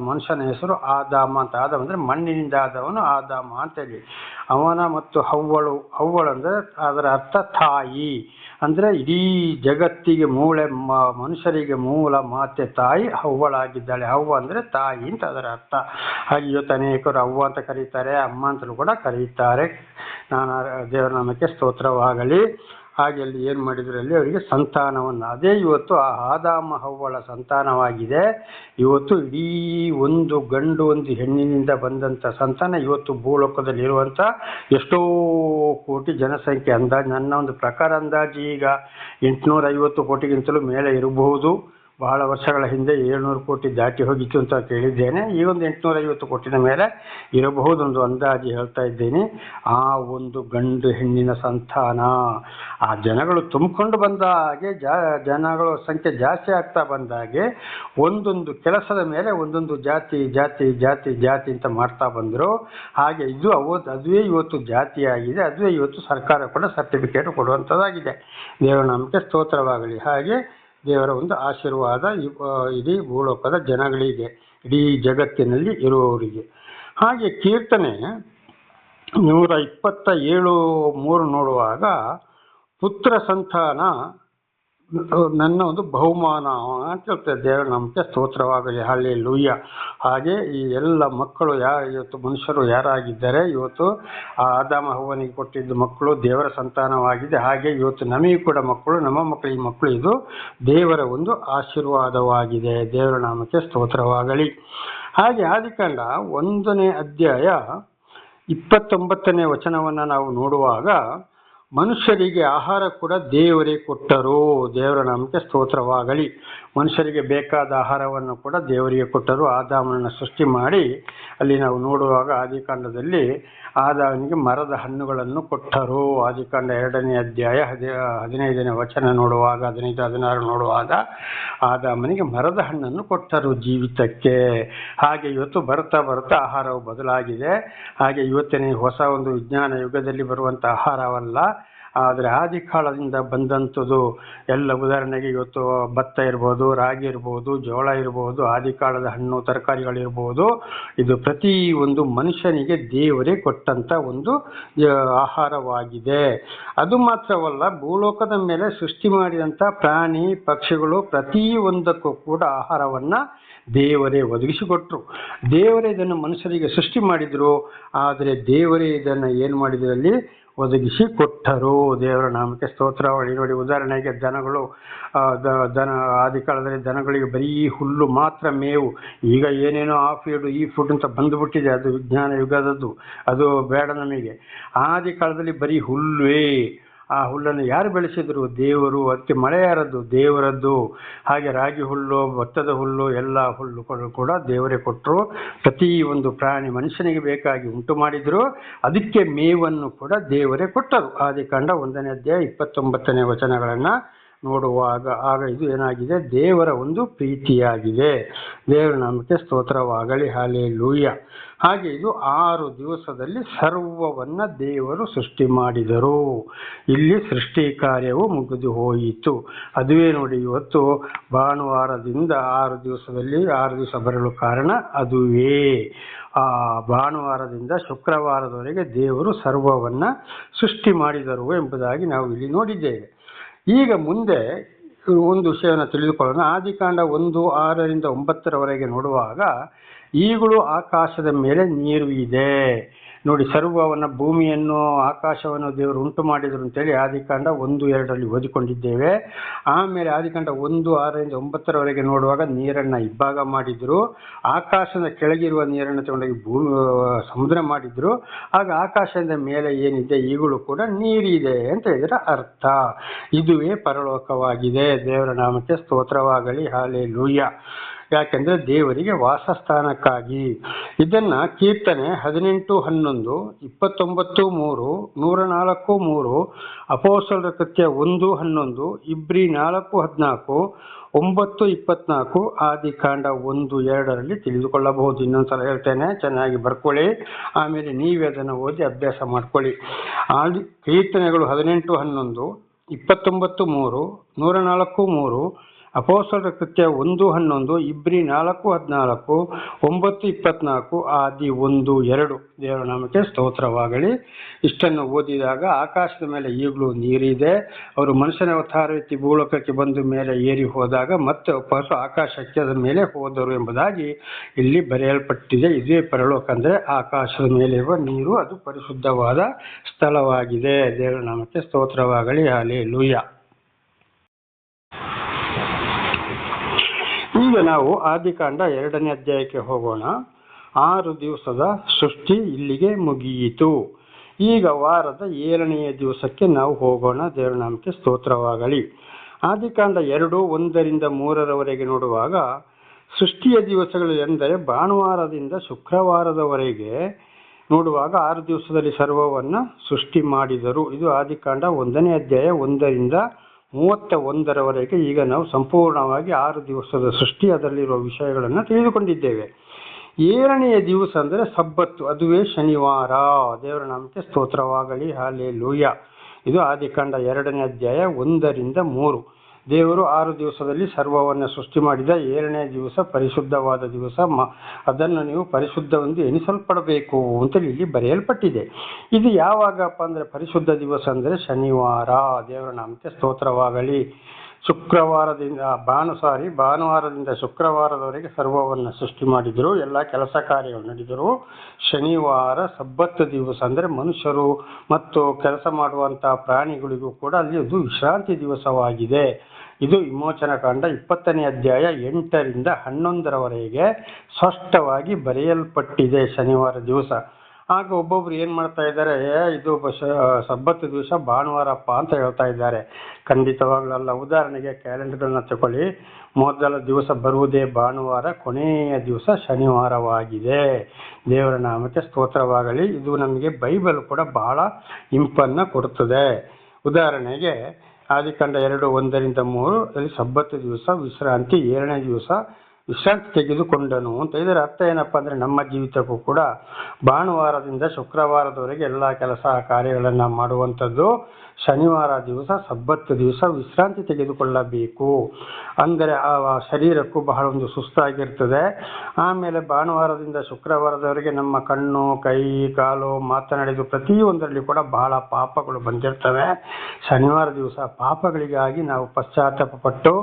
Speaker 1: ಮನುಷ್ಯನ ಹೆಸರು ಆದಾಮ ಅಂತ. ಆದಾಮ ಅಂದರೆ ಮಣ್ಣಿನಿಂದ ಆದವನು ಆದಾಮ ಅಂತೇಳಿ. ಅವನ ಮತ್ತು ಹವ್ವಳು ಅಂದರೆ ಅದರ ಅರ್ಥ ತಾಯಿ. ಅಂದರೆ ಇಡೀ ಜಗತ್ತಿಗೆ ಮನುಷ್ಯರಿಗೆ ಮೂಲ ಮಾತೆ ತಾಯಿ ಅವ್ವಳಾಗಿದ್ದಾಳೆ. ಅವ್ವ ಅಂದರೆ ತಾಯಿ ಅಂತ ಅದರ ಅರ್ಥ. ಹಾಗೆ ಇವತ್ತು ಅನೇಕರು ಅವ್ವ ಅಂತ ಕರೀತಾರೆ, ಅಮ್ಮ ಅಂತಲೂ ಕೂಡ ಕರೀತಾರೆ. ನಾನು ದೇವರ ನಾಮಕ್ಕೆ ಸ್ತೋತ್ರವಾಗಲಿ. ಹಾಗೆ ಅಲ್ಲಿ ಏನು ಮಾಡಿದ್ರು, ಅಲ್ಲಿ ಅವರಿಗೆ ಸಂತಾನವನ್ನು, ಅದೇ ಇವತ್ತು ಆ ಆದಾಮ ಹವ್ವಳ ಸಂತಾನವಾಗಿದೆ. ಇವತ್ತು ಇಡೀ ಒಂದು ಗಂಡು ಒಂದು ಹೆಣ್ಣಿನಿಂದ ಬಂದಂಥ ಸಂತಾನ ಇವತ್ತು ಭೂಲೋಕದಲ್ಲಿರುವಂಥ ಎಷ್ಟೋ ಕೋಟಿ ಜನಸಂಖ್ಯೆ, ಅಂದಾಜು ನನ್ನ ಒಂದು ಪ್ರಕಾರ ಅಂದಾಜು ಈಗ 850 ಕೋಟಿಗಿಂತಲೂ ಮೇಲೆ ಇರಬಹುದು. ಬಹಳ ವರ್ಷಗಳ ಹಿಂದೆ 700 ಕೋಟಿ ದಾಟಿ ಹೋಗಿತ್ತು ಅಂತ ಕೇಳಿದ್ದೇನೆ. ಈ ಒಂದು 850 ಕೋಟಿನ ಮೇಲೆ ಇರಬಹುದು, ಒಂದು ಅಂದಾಜು ಹೇಳ್ತಾ ಇದ್ದೇನೆ. ಆ ಒಂದು ಗಂಡು ಹೆಣ್ಣಿನ ಸಂತಾನ, ಆ ಜನಗಳು ತುಂಬಿಕೊಂಡು ಬಂದ ಹಾಗೆ, ಜನಗಳ ಸಂಖ್ಯೆ ಜಾಸ್ತಿ ಆಗ್ತಾ ಬಂದ ಹಾಗೆ ಒಂದೊಂದು ಕೆಲಸದ ಮೇಲೆ ಒಂದೊಂದು ಜಾತಿ ಜಾತಿ ಜಾತಿ ಜಾತಿ ಅಂತ ಮಾಡ್ತಾ ಬಂದರು. ಹಾಗೆ ಇದು ಅದುವೇ ಇವತ್ತು ಜಾತಿಯಾಗಿದೆ. ಅದುವೇ ಇವತ್ತು ಸರ್ಕಾರ ಕೂಡ ಸರ್ಟಿಫಿಕೇಟ್ ಕೊಡುವಂಥದ್ದಾಗಿದೆ. ದೇವರ ನಾಮಕ್ಕೆ ಸ್ತೋತ್ರವಾಗಲಿ. ಹಾಗೆ ದೇವರ ಒಂದು ಆಶೀರ್ವಾದ ಇಡೀ ಭೂಲೋಕದ ಜನಗಳಿಗೆ, ಇಡೀ ಜಗತ್ತಿನಲ್ಲಿ ಇರುವವರಿಗೆ. ಹಾಗೆ ಕೀರ್ತನೆ 127:3 ನೋಡುವಾಗ, ಪುತ್ರ ಸಂತಾನ ನನ್ನ ಒಂದು ಬಹುಮಾನ ಅಂತ ಹೇಳ್ತಾರೆ. ದೇವರ ನಮಗೆ ಸ್ತೋತ್ರವಾಗಲಿ, ಹಲ್ಲೆಲೂಯಾ. ಹಾಗೆ ಈ ಎಲ್ಲ ಮಕ್ಕಳು ಇವತ್ತು ಮನುಷ್ಯರು ಯಾರಾಗಿದ್ದಾರೆ, ಇವತ್ತು ಆ ಆದಾಮ ಹವ್ವನಿಗೆ ಕೊಟ್ಟಿದ್ದ ಮಕ್ಕಳು ದೇವರ ಸಂತಾನವಾಗಿದೆ. ಹಾಗೆ ಇವತ್ತು ನಮಗೆ ಕೂಡ ಮಕ್ಕಳು, ನಮ್ಮ ಮಕ್ಕಳಿಗೆ ಮಕ್ಕಳು, ಇದು ದೇವರ ಒಂದು ಆಶೀರ್ವಾದವಾಗಿದೆ. ದೇವರ ನಾಮಕ್ಕೆ ಸ್ತೋತ್ರವಾಗಲಿ. ಹಾಗೆ ಆದಿಕಾಂಡ 1ನೇ ಅಧ್ಯಾಯ 29ನೇ ವಚನವನ್ನು ನಾವು ನೋಡುವಾಗ, ಮನುಷ್ಯರಿಗೆ ಆಹಾರ ಕೂಡ ದೇವರೇ ಕೊಟ್ಟರು. ದೇವರ ನಾಮಕ್ಕೆ ಸ್ತೋತ್ರವಾಗಲಿ. ಮನುಷ್ಯರಿಗೆ ಬೇಕಾದ ಆಹಾರವನ್ನು ಕೂಡ ದೇವರಿಗೆ ಕೊಟ್ಟರು. ಆದಾಮನನ್ನು ಸೃಷ್ಟಿ ಮಾಡಿ ಅಲ್ಲಿ ನಾವು ನೋಡುವಾಗ ಆದಿಕಾಂಡದಲ್ಲಿ ಆದಾಮನಿಗೆ ಮರದ ಹಣ್ಣುಗಳನ್ನು ಕೊಟ್ಟರು. ಆದಿಕಾಂಡ 2ನೇ ಅಧ್ಯಾಯ 15ನೇ ವಚನ ನೋಡುವಾಗ, 15-16 ನೋಡುವಾಗ ಆದಾಮನಿಗೆ ಮರದ ಹಣ್ಣನ್ನು ಕೊಟ್ಟರು ಜೀವಿತಕ್ಕೆ. ಹಾಗೆ ಇವತ್ತು ಬರ್ತಾ ಬರ್ತಾ ಆಹಾರವು ಬದಲಾಗಿದೆ. ಹಾಗೆ ಇವತ್ತಿನ ಹೊಸ ಒಂದು ವಿಜ್ಞಾನ ಯುಗದಲ್ಲಿ ಬರುವಂಥ ಆಹಾರವಲ್ಲ, ಆದರೆ ಆದಿಕಾಲದಿಂದ ಬಂದಂಥದ್ದು ಎಲ್ಲ. ಉದಾಹರಣೆಗೆ ಇವತ್ತು ಭತ್ತ ಇರ್ಬೋದು, ರಾಗಿ ಇರ್ಬೋದು, ಜೋಳ ಇರ್ಬೋದು, ಆದಿಕಾಲದ ಹಣ್ಣು ತರಕಾರಿಗಳಿರ್ಬೋದು, ಇದು ಪ್ರತಿ ಒಂದು ಮನುಷ್ಯನಿಗೆ ದೇವರೇ ಕೊಟ್ಟಂಥ ಒಂದು ಆಹಾರವಾಗಿದೆ. ಅದು ಮಾತ್ರವಲ್ಲ, ಭೂಲೋಕದ ಮೇಲೆ ಸೃಷ್ಟಿ ಮಾಡಿದಂಥ ಪ್ರಾಣಿ ಪಕ್ಷಿಗಳು ಪ್ರತಿ ಒಂದಕ್ಕೂ ಕೂಡ ಆಹಾರವನ್ನು ದೇವರೇ ಒದಗಿಸಿಕೊಟ್ರು. ದೇವರೇ ಇದನ್ನು ಮನುಷ್ಯರಿಗೆ ಸೃಷ್ಟಿ ಮಾಡಿದರು, ಆದರೆ ದೇವರೇ ಇದನ್ನು ಏನು ಮಾಡಿದ್ರಲ್ಲಿ ಒದಗಿಸಿ ಕೊಟ್ಟರು. ದೇವರ ನಾಮಕ್ಕೆ ಸ್ತೋತ್ರವಾಗಲಿ. ನೋಡಿ, ಉದಾಹರಣೆಗೆ ದನಗಳು, ಆದಿಕಾಲದಲ್ಲಿ ದನಗಳಿಗೆ ಬರೀ ಹುಲ್ಲು ಮಾತ್ರ ಮೇವು. ಈಗ ಏನೇನೋ ಆ ಫೀಡು ಈ ಫುಡ್ ಅಂತ ಬಂದುಬಿಟ್ಟಿದೆ, ಅದು ವಿಜ್ಞಾನ ಯುಗದದ್ದು, ಅದು ಬೇಡ ನಮಗೆ. ಆದಿಕಾಲದಲ್ಲಿ ಬರೀ ಹುಲ್ಲೇ. ಆ ಹುಲ್ಲನ್ನು ಯಾರು ಬೆಳೆಸಿದ್ರು? ದೇವರು. ಅದಕ್ಕೆ ಮಳೆ ಯಾರದ್ದು? ದೇವರದ್ದು. ಹಾಗೆ ರಾಗಿ ಹುಲ್ಲು, ಭತ್ತದ ಹುಲ್ಲು, ಎಲ್ಲ ಹುಲ್ಲು ಕೂಡ ದೇವರೇ ಕೊಟ್ಟರು. ಪ್ರತಿ ಒಂದು ಪ್ರಾಣಿ ಮನುಷ್ಯನಿಗೆ ಬೇಕಾಗಿ ಉಂಟು ಮಾಡಿದ್ರು, ಅದಕ್ಕೆ ಮೇವನ್ನು ಕೂಡ ದೇವರೇ ಕೊಟ್ಟರು. ಆದಿಕಾಂಡ 1ನೇ ಅಧ್ಯಾಯ 29ನೇ ವಚನಗಳನ್ನು ನೋಡುವಾಗ ಆಗ ಇದು ಏನಾಗಿದೆ? ದೇವರ ಒಂದು ಪ್ರೀತಿಯಾಗಿದೆ. ದೇವರ ನಾಮಕ್ಕೆ ಸ್ತೋತ್ರವಾಗಲಿ, ಹಲ್ಲೆಲೂಯಾ. ಹಾಗೆ ಇದು 6 ದಿವಸದಲ್ಲಿ ಸರ್ವವನ್ನು ದೇವರು ಸೃಷ್ಟಿ ಮಾಡಿದರು. ಇಲ್ಲಿ ಸೃಷ್ಟಿ ಕಾರ್ಯವು ಮುಗಿದು ಹೋಯಿತು. ಅದುವೇ ನೋಡಿ, ಇವತ್ತು ಭಾನುವಾರದಿಂದ 6 ದಿವಸದಲ್ಲಿ 6 ದಿವಸ ಬರಲು ಕಾರಣ ಅದುವೇ. ಆ ಭಾನುವಾರದಿಂದ ಶುಕ್ರವಾರದವರೆಗೆ ದೇವರು ಸರ್ವವನ್ನು ಸೃಷ್ಟಿ ಮಾಡಿದರು ಎಂಬುದಾಗಿ ನಾವು ಇಲ್ಲಿ ನೋಡಿದ್ದೇವೆ. ಈಗ ಮುಂದೆ ಒಂದು ವಿಷಯವನ್ನು ತಿಳಿದುಕೊಳ್ಳೋಣ. ಆದಿಕಾಂಡ 1:6-9 ನೋಡುವಾಗ, ಈಗಲೂ ಆಕಾಶದ ಮೇಲೆ ನೀರು ಇದೆ. ನೋಡಿ, ಸರ್ವವನ್ನು, ಭೂಮಿಯನ್ನು, ಆಕಾಶವನ್ನು ದೇವರು ಉಂಟು ಮಾಡಿದರು ಅಂತೇಳಿ ಆದಿಕಾಂಡ 1:2 ಓದಿಕೊಂಡಿದ್ದೇವೆ. ಆಮೇಲೆ ಆದಿಕಾಂಡ 1:6-9 ನೋಡುವಾಗ ನೀರನ್ನು ಇಬ್ಬಾಗ ಮಾಡಿದ್ರು. ಆಕಾಶದ ಕೆಳಗಿರುವ ನೀರನ್ನು ತಗೊಂಡೋಗಿ ಸಮುದ್ರ ಮಾಡಿದ್ರು. ಆಗ ಆಕಾಶದ ಮೇಲೆ ಏನಿದೆ, ಈಗಲೂ ಕೂಡ ನೀರಿದೆ ಅಂತ ಹೇಳಿದ್ರೆ ಅರ್ಥ. ಇದುವೇ ಪರಲೋಕವಾಗಿದೆ. ದೇವರ ನಾಮಕ್ಕೆ ಸ್ತೋತ್ರವಾಗಲಿ, ಹಲ್ಲೆಲೂಯಾ. ಯಾಕೆಂದರೆ ದೇವರಿಗೆ ವಾಸಸ್ಥಾನಕ್ಕಾಗಿ. ಇದನ್ನು ಕೀರ್ತನೆ 18:11, 29:3, 104:3, ಅಪೊಸ್ತಲರ ಕೃತ್ಯ 1:11, ಇಬ್ರಿ 4:14, 9:24, ಆದಿಕಾಂಡ 1:2 ತಿಳಿದುಕೊಳ್ಳಬಹುದು. ಇನ್ನೊಂದ್ಸಲ ಹೇಳ್ತೇನೆ, ಚೆನ್ನಾಗಿ ಬರ್ಕೊಳ್ಳಿ. ಆಮೇಲೆ ನೀವೇ ಅದನ್ನು ಓದಿ ಅಭ್ಯಾಸ ಮಾಡ್ಕೊಳ್ಳಿ. ಕೀರ್ತನೆಗಳು 18:11, 29:3, 104:3, ಅಪೊಸ್ತಲರ ಕೃತ್ಯ 1:11, ಇಬ್ರಿ 4:14, 9:24, ಆದಿ 1:2. ದೇವರ ನಾಮಕ್ಕೆ ಸ್ತೋತ್ರವಾಗಲಿ. ಇಷ್ಟನ್ನು ಓದಿದಾಗ ಆಕಾಶದ ಮೇಲೆ ಈಗಲೂ ನೀರಿದೆ. ಅವರು ಮನುಷ್ಯನ ಅವತಾರ ಎತ್ತಿ ಭೂಲೋಕಕ್ಕೆ ಬಂದು ಮೇಲೆ ಏರಿ ಹೋದಾಗ ಮತ್ತೆ ವಾಪಸ್ಸು ಆಕಾಶಕ್ಕೆ ಅದರ ಮೇಲೆ ಹೋದರು ಎಂಬುದಾಗಿ ಇಲ್ಲಿ ಬರೆಯಲ್ಪಟ್ಟಿದೆ. ಇದೇ ಪರಲೋಕ ಅಂದರೆ ಆಕಾಶದ ಮೇಲಿರುವ ನೀರು, ಅದು ಪರಿಶುದ್ಧವಾದ ಸ್ಥಳವಾಗಿದೆ. ದೇವರ ನಾಮಕ್ಕೆ ಸ್ತೋತ್ರವಾಗಲಿ. ಹಲ್ಲೆಲೂಯಾ. ಈಗ ನಾವು ಆದಿಕಾಂಡ 2ನೇ ಅಧ್ಯಾಯಕ್ಕೆ ಹೋಗೋಣ. 6 ದಿವಸದ ಸೃಷ್ಟಿ ಇಲ್ಲಿಗೆ ಮುಗಿಯಿತು. ಈಗ ವಾರದ 7ನೆಯ ದಿವಸಕ್ಕೆ ನಾವು ಹೋಗೋಣ. ದೇವರ ನಾಮಕ್ಕೆ ಸ್ತೋತ್ರವಾಗಲಿ. ಆದಿಕಾಂಡ 2:1-3 ನೋಡುವಾಗ ಸೃಷ್ಟಿಯ ದಿವಸಗಳು ಎಂದರೆ ಭಾನುವಾರದಿಂದ ಶುಕ್ರವಾರದವರೆಗೆ ನೋಡುವಾಗ 6 ದಿವಸದಲ್ಲಿ ಸರ್ವವನ್ನು ಸೃಷ್ಟಿ ಮಾಡಿದರು. ಇದು ಆದಿಕಾಂಡ 1ನೇ ಅಧ್ಯಾಯ 1-31 ಈಗ ನಾವು ಸಂಪೂರ್ಣವಾಗಿ 6 ದಿವಸದ ಸೃಷ್ಟಿ, ಅದರಲ್ಲಿರುವ ವಿಷಯಗಳನ್ನು ತಿಳಿದುಕೊಂಡಿದ್ದೇವೆ. 7ನೆಯ ದಿವಸ ಅಂದರೆ ಸಬ್ಬತ್ತು, ಅದುವೇ ಶನಿವಾರ. ದೇವರ ನಾಮಕ್ಕೆ ಸ್ತೋತ್ರವಾಗಲಿ. ಹಲ್ಲೆಲೂಯಾ. ಇದು ಆದಿಕಾಂಡ 2ನೇ ಅಧ್ಯಾಯ 1-3. ದೇವರು 6 ದಿವಸದಲ್ಲಿ ಸರ್ವವನ್ನು ಸೃಷ್ಟಿ ಮಾಡಿದ. 7ನೇ ದಿವಸ ಪರಿಶುದ್ಧವಾದ ದಿವಸ, ಅದನ್ನು ನೀವು ಪರಿಶುದ್ಧವೆಂದು ಎಣಿಸಲ್ಪಡಬೇಕು ಅಂತೇಳಿ ಇಲ್ಲಿ ಬರೆಯಲ್ಪಟ್ಟಿದೆ. ಇದು ಯಾವಾಗಪ್ಪ ಅಂದರೆ ಪರಿಶುದ್ಧ ದಿವಸ ಅಂದರೆ ಶನಿವಾರ. ದೇವರ ನಾಮಕ್ಕೆ ಸ್ತೋತ್ರವಾಗಲಿ. ಭಾನುವಾರದಿಂದ ಶುಕ್ರವಾರದವರೆಗೆ ಸರ್ವವನ್ನು ಸೃಷ್ಟಿ ಮಾಡಿದರು, ಎಲ್ಲ ಕೆಲಸ ಕಾರ್ಯಗಳು ನಡೆದರು. ಶನಿವಾರ ಸಬ್ಬತ್ ದಿವಸ ಅಂದರೆ ಮನುಷ್ಯರು ಮತ್ತು ಕೆಲಸ ಮಾಡುವಂಥ ಪ್ರಾಣಿಗಳಿಗೂ ಕೂಡ ಅಲ್ಲಿ ಅದು ವಿಶ್ರಾಂತಿ ದಿವಸವಾಗಿದೆ. ಇದು ವಿಮೋಚನ ಕಾಂಡ 20ನೇ ಅಧ್ಯಾಯ 8-11 ಸ್ಪಷ್ಟವಾಗಿ ಬರೆಯಲ್ಪಟ್ಟಿದೆ ಶನಿವಾರ ದಿವಸ. ಆಗ ಒಬ್ಬೊಬ್ರು ಏನು ಮಾಡ್ತಾ ಇದ್ದಾರೆ, ಇದು ಸಬ್ಬತ್ ದಿವಸ ಭಾನುವಾರಪ್ಪ ಅಂತ ಹೇಳ್ತಾ ಇದ್ದಾರೆ. ಖಂಡಿತವಾಗ್ಲಲ್ಲ. ಉದಾಹರಣೆಗೆ ಕ್ಯಾಲೆಂಡರ್ಗಳನ್ನ ತಗೊಳ್ಳಿ. ಮೊದಲ ದಿವಸ ಬರುವುದೇ ಭಾನುವಾರ, ಕೊನೆಯ ದಿವಸ ಶನಿವಾರವಾಗಿದೆ. ದೇವರ ನಾಮಕ್ಕೆ ಸ್ತೋತ್ರವಾಗಲಿ. ಇದು ನಮಗೆ ಬೈಬಲ್ ಕೂಡ ಬಹಳ ಇಂಪನ್ನು ಕೊಡುತ್ತದೆ. ಉದಾಹರಣೆಗೆ ಆದಿಕಾಂಡ 2:1-3 ಅಲ್ಲಿ ಸಬ್ಬತ್ ದಿವಸ ವಿಶ್ರಾಂತಿ, 7ನೇ ದಿವಸ ವಿಶ್ರಾಂತಿ ತೆಗೆದುಕೊಂಡನು ಅಂತ. ಇದರ ಅರ್ಥ ಏನಪ್ಪ ಅಂದರೆ ನಮ್ಮ ಜೀವಿತಕ್ಕೂ ಕೂಡ ಭಾನುವಾರದಿಂದ ಶುಕ್ರವಾರದವರೆಗೆ ಎಲ್ಲ ಕೆಲಸ ಕಾರ್ಯಗಳನ್ನು ಮಾಡುವಂಥದ್ದು. ಶನಿವಾರ ದಿವಸ ಸಬ್ಬತ್ ದಿವಸ ವಿಶ್ರಾಂತಿ ತೆಗೆದುಕೊಳ್ಳಬೇಕು. ಅಂದರೆ ಆ ಶರೀರಕ್ಕೂ ಬಹಳ ಒಂದು ಸುಸ್ತಾಗಿರ್ತದೆ. ಆಮೇಲೆ ಭಾನುವಾರದಿಂದ ಶುಕ್ರವಾರದವರೆಗೆ ನಮ್ಮ ಕಣ್ಣು, ಕೈ, ಕಾಲು, ಮಾತನಾಡಿದು ಪ್ರತಿಯೊಂದರಲ್ಲಿ ಕೂಡ ಬಹಳ ಪಾಪಗಳು ಬಂದಿರ್ತವೆ. ಶನಿವಾರ ದಿವಸ ಪಾಪಗಳಿಗಾಗಿ ನಾವು ಪಶ್ಚಾತ್ತಾಪಪಟ್ಟು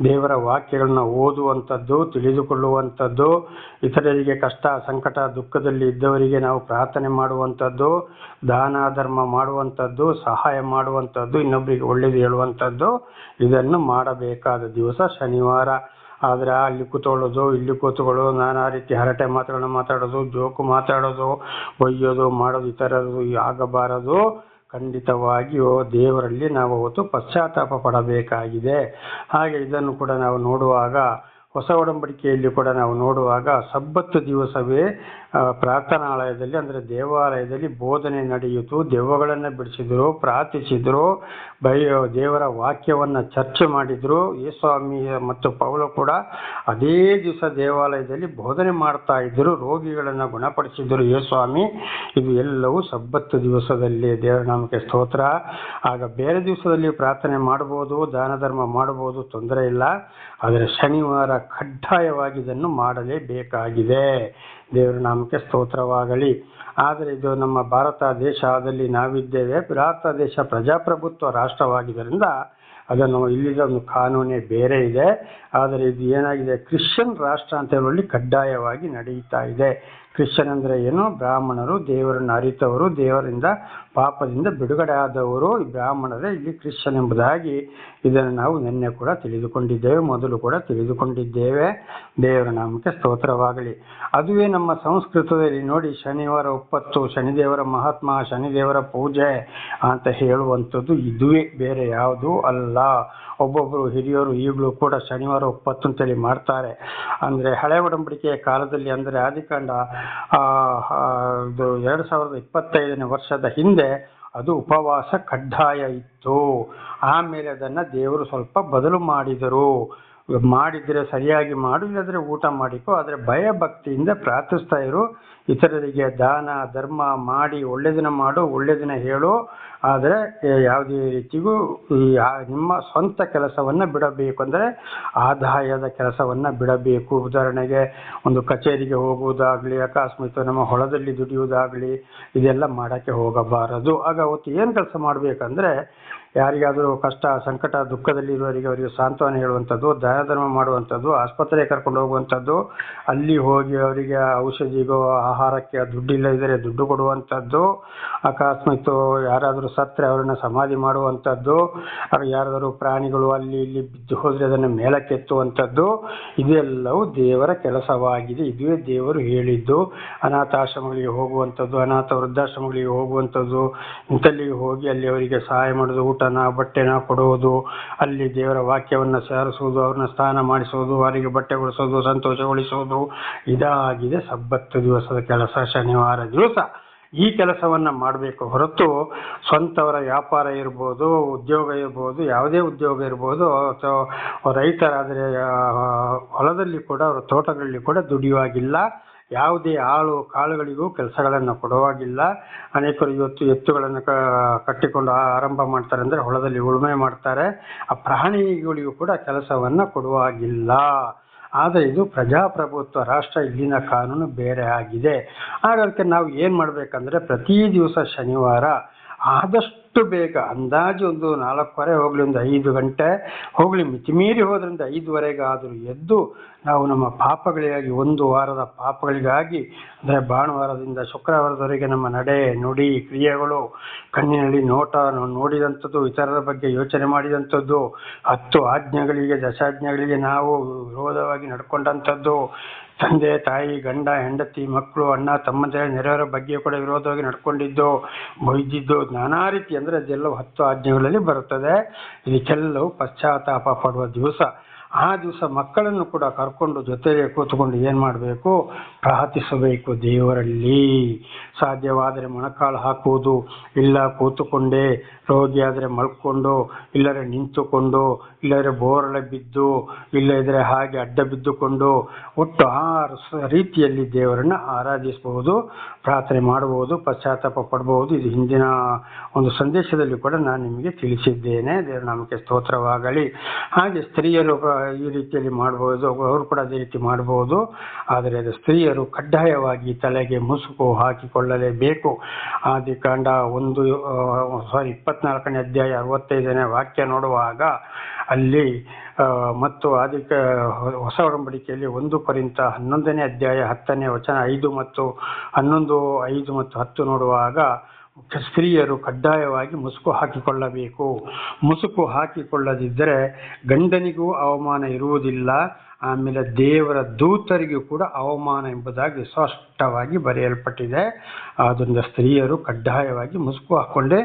Speaker 1: ದೇವರ ವಾಕ್ಯಗಳನ್ನ ಓದುವಂಥದ್ದು, ತಿಳಿದುಕೊಳ್ಳುವಂಥದ್ದು, ಇತರರಿಗೆ ಕಷ್ಟ, ಸಂಕಟ, ದುಃಖದಲ್ಲಿ ಇದ್ದವರಿಗೆ ನಾವು ಪ್ರಾರ್ಥನೆ ಮಾಡುವಂಥದ್ದು, ದಾನ ಧರ್ಮ ಮಾಡುವಂಥದ್ದು, ಸಹಾಯ ಮಾಡುವಂಥದ್ದು, ಇನ್ನೊಬ್ಬರಿಗೆ ಒಳ್ಳೆಯದು ಹೇಳುವಂಥದ್ದು, ಇದನ್ನು ಮಾಡಬೇಕಾದ ದಿವಸ ಶನಿವಾರ. ಆದರೆ ಅಲ್ಲಿ ಕೂತ್ಕೊಳ್ಳೋದು, ಇಲ್ಲಿ ಕೂತ್ಕೊಳ್ಳೋದು, ನಾನಾ ರೀತಿ ಹರಟೆ ಮಾತುಗಳನ್ನ ಮಾತಾಡೋದು, ಜೋಕು ಮಾತಾಡೋದು, ಬೈಯೋದು ಮಾಡೋದು, ಈ ಥರದ್ದು ಆಗಬಾರದು. ಖಂಡಿತವಾಗಿಯೂ ದೇವರಲ್ಲಿ ನಾವು ಅವತ್ತು ಪಶ್ಚಾತ್ತಾಪ ಪಡಬೇಕಾಗಿದೆ. ಹಾಗೆ ಇದನ್ನು ಕೂಡ ನಾವು ನೋಡುವಾಗ ಹೊಸ ಒಡಂಬಡಿಕೆಯಲ್ಲಿ ಕೂಡ ನಾವು ನೋಡುವಾಗ ಸಬ್ಬತ್ತು ದಿವಸವೇ ಪ್ರಾರ್ಥನಾಲಯದಲ್ಲಿ ಅಂದರೆ ದೇವಾಲಯದಲ್ಲಿ ಬೋಧನೆ ನಡೆಯಿತು. ದೆವ್ವಗಳನ್ನು ಬಿಡಿಸಿದರು, ಪ್ರಾರ್ಥಿಸಿದರು, ದೇವರ ವಾಕ್ಯವನ್ನು ಚರ್ಚೆ ಮಾಡಿದರು. ಯೇಸುಸ್ವಾಮಿ ಮತ್ತು ಪೌಲ ಕೂಡ ಅದೇ ದಿವಸ ದೇವಾಲಯದಲ್ಲಿ ಬೋಧನೆ ಮಾಡ್ತಾ ಇದ್ದರು, ರೋಗಿಗಳನ್ನು ಗುಣಪಡಿಸಿದರು ಯೇಸುಸ್ವಾಮಿ. ಇದು ಎಲ್ಲವೂ ಸಬ್ಬತ್ತು ದಿವಸದಲ್ಲಿ. ದೇವರ ನಾಮಕ್ಕೆ ಸ್ತೋತ್ರ. ಆಗ ಬೇರೆ ದಿವಸದಲ್ಲಿ ಪ್ರಾರ್ಥನೆ ಮಾಡ್ಬೋದು, ದಾನ ಧರ್ಮ ಮಾಡ್ಬೋದು, ತೊಂದರೆ ಇಲ್ಲ. ಆದರೆ ಶನಿವಾರ ಕಡ್ಡಾಯವಾಗಿ ಇದನ್ನು ಮಾಡಲೇಬೇಕಾಗಿದೆ. ದೇವರ ನಾಮಕ್ಕೆ ಸ್ತೋತ್ರವಾಗಲಿ. ಆದರೆ ಇದು ನಮ್ಮ ಭಾರತ ದೇಶದಲ್ಲಿ ನಾವಿದ್ದೇವೆ. ಭಾರತ ದೇಶ ಪ್ರಜಾಪ್ರಭುತ್ವ ರಾಷ್ಟ್ರವಾಗಿದ್ದರಿಂದ ಅದನ್ನು ಇಲ್ಲಿದ ಒಂದು ಕಾನೂನೇ ಬೇರೆ ಇದೆ. ಆದರೆ ಇದು ಏನಾಗಿದೆ, ಕ್ರಿಶ್ಚಿಯನ್ ರಾಷ್ಟ್ರ ಅಂತ ಹೇಳುವಲ್ಲಿ ಕಡ್ಡಾಯವಾಗಿ ನಡೆಯುತ್ತಾ ಇದೆ. ಕ್ರಿಶ್ಚಿಯನ್ ಅಂದರೆ ಏನು? ಬ್ರಾಹ್ಮಣರು, ದೇವರನ್ನು ಅರಿತವರು, ದೇವರಿಂದ ಪಾಪದಿಂದ ಬಿಡುಗಡೆ ಆದವರು ಬ್ರಾಹ್ಮಣರೇ ಇಲ್ಲಿ ಕ್ರಿಶ್ಚಿಯನ್ ಎಂಬುದಾಗಿ ಇದನ್ನು ನಾವು ನಿನ್ನೆ ಕೂಡ ತಿಳಿದುಕೊಂಡಿದ್ದೇವೆ, ಮೊದಲು ಕೂಡ ತಿಳಿದುಕೊಂಡಿದ್ದೇವೆ. ದೇವರ ನಾಮಕ್ಕೆ ಸ್ತೋತ್ರವಾಗಲಿ. ಅದುವೇ ನಮ್ಮ ಸಂಸ್ಕೃತದಲ್ಲಿ ನೋಡಿ, ಶನಿವಾರ ಒಪ್ಪತ್ತು, ಶನಿದೇವರ ಮಹಾತ್ಮ, ಶನಿದೇವರ ಪೂಜೆ ಅಂತ ಹೇಳುವಂಥದ್ದು ಇದುವೇ, ಬೇರೆ ಯಾವುದೂ ಅಲ್ಲ. ಒಬ್ಬೊಬ್ಬರು ಹಿರಿಯರು ಈಗಲೂ ಕೂಡ ಶನಿವಾರ ಒಪ್ಪತ್ತು ಅಂತೇಳಿ ಮಾಡ್ತಾರೆ. ಅಂದರೆ ಹಳೆ ಒಡಂಬಡಿಕೆಯ ಕಾಲದಲ್ಲಿ, ಅಂದರೆ ಆದಿಕಾಂಡ 2025ನೇ ವರ್ಷದ ಹಿಂದೆ ಅದು ಉಪವಾಸ ಕಡ್ಡಾಯ ಇತ್ತು. ಆಮೇಲೆ ಅದನ್ನು ದೇವರು ಸ್ವಲ್ಪ ಬದಲು ಮಾಡಿದರು. ಮಾಡಿದರೆ ಸರಿಯಾಗಿ ಮಾಡು, ಇಲ್ಲದ್ರೆ ಊಟ ಮಾಡಿಕೊ, ಆದರೆ ಭಯ ಭಕ್ತಿಯಿಂದ ಪ್ರಾರ್ಥಿಸ್ತಾ ಇರು. ಇತರರಿಗೆ ದಾನ ಧರ್ಮ ಮಾಡಿ ಒಳ್ಳೆಯದನ್ನ ಮಾಡು, ಒಳ್ಳೆಯದನ್ನ ಹೇಳು. ಆದರೆ ಯಾವುದೇ ರೀತಿಗೂ ನಿಮ್ಮ ಸ್ವಂತ ಕೆಲಸವನ್ನು ಬಿಡಬೇಕು, ಅಂದರೆ ಆದಾಯದ ಕೆಲಸವನ್ನು ಬಿಡಬೇಕು. ಉದಾಹರಣೆಗೆ ಒಂದು ಕಚೇರಿಗೆ ಹೋಗುವುದಾಗಲಿ, ಅಕಸ್ಮಾತ್ ನಮ್ಮ ಹೊಲದಲ್ಲಿ ದುಡಿಯುವುದಾಗಲಿ, ಇದೆಲ್ಲ ಮಾಡೋಕ್ಕೆ ಹೋಗಬಾರದು. ಆಗ ಅವತ್ತು ಏನು ಕೆಲಸ ಮಾಡಬೇಕಂದ್ರೆ, ಯಾರಿಗಾದರೂ ಕಷ್ಟ ಸಂಕಟ ದುಃಖದಲ್ಲಿರುವವರಿಗೆ ಅವರಿಗೆ ಸಾಂತ್ವನ ಹೇಳುವಂಥದ್ದು, ದಾನ ಧರ್ಮ ಮಾಡುವಂಥದ್ದು, ಆಸ್ಪತ್ರೆಗೆ ಕರ್ಕೊಂಡು ಹೋಗುವಂಥದ್ದು, ಅಲ್ಲಿ ಹೋಗಿ ಅವರಿಗೆ ಔಷಧಿಗೋ ಆಹಾರಕ್ಕೆ ದುಡ್ಡಿಲ್ಲದಿದ್ದರೆ ದುಡ್ಡು ಕೊಡುವಂಥದ್ದು, ಅಕಸ್ಮಾತ್ ಯಾರಾದರೂ ಸತ್ತರೆ ಅವರನ್ನು ಸಮಾಧಿ ಮಾಡುವಂಥದ್ದು, ಯಾರಾದರೂ ಪ್ರಾಣಿಗಳು ಅಲ್ಲಿ ಇಲ್ಲಿ ಬಿದ್ದು ಹೋದರೆ ಅದನ್ನು ಮೇಲಕ್ಕೆತ್ತುವಂಥದ್ದು, ಇದೆಲ್ಲವೂ ದೇವರ ಕೆಲಸವಾಗಿದೆ. ಇದುವೇ ದೇವರು ಹೇಳಿದ್ದು. ಅನಾಥಾಶ್ರಮಗಳಿಗೆ ಹೋಗುವಂಥದ್ದು, ಅನಾಥ ವೃದ್ಧಾಶ್ರಮಗಳಿಗೆ ಹೋಗುವಂಥದ್ದು, ಇಂಥಲ್ಲಿಗೆ ಹೋಗಿ ಅಲ್ಲಿ ಅವರಿಗೆ ಸಹಾಯ ಮಾಡೋದು, ಊಟನ ಬಟ್ಟೆನ ಕೊಡುವುದು, ಅಲ್ಲಿ ದೇವರ ವಾಕ್ಯವನ್ನು ಸಾರಿಸುವುದು, ಅವ್ರನ್ನ ಸ್ನಾನ ಮಾಡಿಸುವುದು, ಅವರಿಗೆ ಬಟ್ಟೆ ಕೊಡಿಸೋದು, ಸಂತೋಷಗೊಳಿಸುವುದು, ಇದಾಗಿದೆ ಸಬ್ಬತ್ತು ದಿವಸದ ಕೆಲಸ. ಶನಿವಾರ ದಿವಸ ಈ ಕೆಲಸವನ್ನು ಮಾಡಬೇಕು ಹೊರತು ಸ್ವಂತವರ ವ್ಯಾಪಾರ ಇರ್ಬೋದು, ಉದ್ಯೋಗ ಇರ್ಬೋದು, ಯಾವುದೇ ಉದ್ಯೋಗ ಇರ್ಬೋದು, ಅಥವಾ ರೈತರಾದರೆ ಹೊಲದಲ್ಲಿ ಕೂಡ ಅವರ ತೋಟಗಳಲ್ಲಿ ಕೂಡ ದುಡಿಯುವಾಗಿಲ್ಲ. ಯಾವುದೇ ಆಳು ಕಾಳುಗಳಿಗೂ ಕೆಲಸಗಳನ್ನು ಕೊಡುವಾಗಿಲ್ಲ. ಅನೇಕರು ಇವತ್ತು ಎತ್ತುಗಳನ್ನು ಕಟ್ಟಿಕೊಂಡು ಆರಂಭ ಮಾಡ್ತಾರೆ, ಅಂದರೆ ಹೊಲದಲ್ಲಿ ಉಳುಮೆ ಮಾಡ್ತಾರೆ. ಆ ಪ್ರಾಣಿಗಳಿಗೂ ಕೂಡ ಕೆಲಸವನ್ನು ಕೊಡುವಾಗಿಲ್ಲ. ಆದರೆ ಇದು ಪ್ರಜಾಪ್ರಭುತ್ವ ರಾಷ್ಟ್ರ, ಇಲ್ಲಿನ ಕಾನೂನು ಬೇರೆ ಆಗಿದೆ. ಹಾಗಾಗಿ ನಾವು ಏನು ಮಾಡಬೇಕಂದ್ರೆ, ಪ್ರತಿ ದಿವಸ ಶನಿವಾರ ಆದಷ್ಟು ಬೇಗ, ಅಂದಾಜು ಒಂದು 4:15 ಹೋಗಲಿ, ಒಂದು 5 ಗಂಟೆ ಹೋಗಲಿ, ಮಿತಿಮೀರಿ ಹೋದ್ರಿಂದ 5:15 ಎದ್ದು ನಾವು ನಮ್ಮ ಪಾಪಗಳಿಗಾಗಿ, ಒಂದು ವಾರದ ಪಾಪಗಳಿಗಾಗಿ, ಅಂದರೆ ಭಾನುವಾರದಿಂದ ಶುಕ್ರವಾರದವರೆಗೆ ನಮ್ಮ ನಡೆ ನುಡಿ ಕ್ರಿಯೆಗಳು, ಕಣ್ಣಿನಲ್ಲಿ ನೋಟ ನೋಡಿದಂಥದ್ದು, ಇತರರ ಬಗ್ಗೆ ಯೋಚನೆ ಮಾಡಿದಂಥದ್ದು, 10 ಆಜ್ಞೆಗಳಿಗೆ ದಶಾಜ್ಞೆಗಳಿಗೆ ನಾವು ವಿರೋಧವಾಗಿ ನಡ್ಕೊಂಡಂಥದ್ದು, ತಂದೆ ತಾಯಿ ಗಂಡ ಹೆಂಡತಿ ಮಕ್ಕಳು ಅಣ್ಣ ತಮ್ಮಂದಿರ ನೆರೆಯವರ ಬಗ್ಗೆ ಕೂಡ ವಿರೋಧವಾಗಿ ನಡ್ಕೊಂಡಿದ್ದು, ಬೈದಿದ್ದು, ನಾನಾ ರೀತಿ, ಅಂದರೆ ಅದೆಲ್ಲವೂ 10 ಆಜ್ಞೆಗಳಲ್ಲಿ ಬರುತ್ತದೆ. ಇದಕ್ಕೆಲ್ಲವೂ ಪಶ್ಚಾತ್ತಾಪ ಪಡುವ ದಿವಸ. ಆ ದಿವಸ ಮಕ್ಕಳನ್ನು ಕೂಡ ಕರ್ಕೊಂಡು ಜೊತೆಗೆ ಕೂತ್ಕೊಂಡು ಏನು ಮಾಡಬೇಕು, ಪ್ರಾರ್ಥಿಸಬೇಕು ದೇವರಲ್ಲಿ. ಸಾಧ್ಯವಾದರೆ ಮೊಣಕಾಲು ಹಾಕುವುದು, ಇಲ್ಲ ಕೂತುಕೊಂಡೇ, ರೋಗಿಯಾದರೆ ಮಲ್ಕೊಂಡು, ಇಲ್ಲರೆ ನಿಂತುಕೊಂಡು, ಇಲ್ಲದ್ರೆ ಬೋರಳೆ ಬಿದ್ದು, ಇಲ್ಲದ್ರೆ ಹಾಗೆ ಅಡ್ಡ ಬಿದ್ದುಕೊಂಡು, ಒಟ್ಟು 6 ರೀತಿಯಲ್ಲಿ ದೇವರನ್ನು ಆರಾಧಿಸಬಹುದು, ಪ್ರಾರ್ಥನೆ ಮಾಡಬಹುದು, ಪಶ್ಚಾತ್ತಾಪ ಪಡಬಹುದು. ಇದು ಹಿಂದಿನ ಒಂದು ಸಂದೇಶದಲ್ಲಿ ಕೂಡ ನಾನು ನಿಮಗೆ ತಿಳಿಸಿದ್ದೇನೆ. ದೇವರ ನಾಮಕ್ಕೆ ಸ್ತೋತ್ರವಾಗಲಿ. ಹಾಗೆ ಸ್ತ್ರೀಯರು ಈ ರೀತಿಯಲ್ಲಿ ಮಾಡಬಹುದು, ಅವರು ಕೂಡ ಅದೇ ರೀತಿ ಮಾಡಬಹುದು. ಆದರೆ ಅದು ಸ್ತ್ರೀಯರು ಕಡ್ಡಾಯವಾಗಿ ತಲೆಗೆ ಮುಸುಕು ಹಾಕಿಕೊಳ್ಳಲೇಬೇಕು. ಆದಿಕಾಂಡ 24ನೇ ಅಧ್ಯಾಯ 65ನೇ ವಾಕ್ಯ ನೋಡುವಾಗ ಅಲ್ಲಿ ಮತ್ತು ಹೊಸ ಒಡಂಬಡಿಕೆಯಲ್ಲಿ 1 ಕೊರಿಂಥ 11ನೇ ಅಧ್ಯಾಯ 10ನೇ ವಚನ 5 ಮತ್ತು 11, 5 ಮತ್ತು 10 ನೋಡುವಾಗ ಸ್ತ್ರೀಯರು ಕಡ್ಡಾಯವಾಗಿ ಮುಸುಕು ಹಾಕಿಕೊಳ್ಳಬೇಕು. ಮುಸುಕು ಹಾಕಿಕೊಳ್ಳದಿದ್ದರೆ ಗಂಡನಿಗೂ ಅವಮಾನ ಇರುವುದಿಲ್ಲ, ಆಮೇಲೆ ದೇವರ ದೂತರಿಗೂ ಕೂಡ ಅವಮಾನ ಎಂಬುದಾಗಿ ಸ್ಪಷ್ಟವಾಗಿ ಬರೆಯಲ್ಪಟ್ಟಿದೆ. ಆದ್ದರಿಂದ ಸ್ತ್ರೀಯರು ಕಡ್ಡಾಯವಾಗಿ ಮುಸುಕು ಹಾಕ್ಕೊಂಡೇ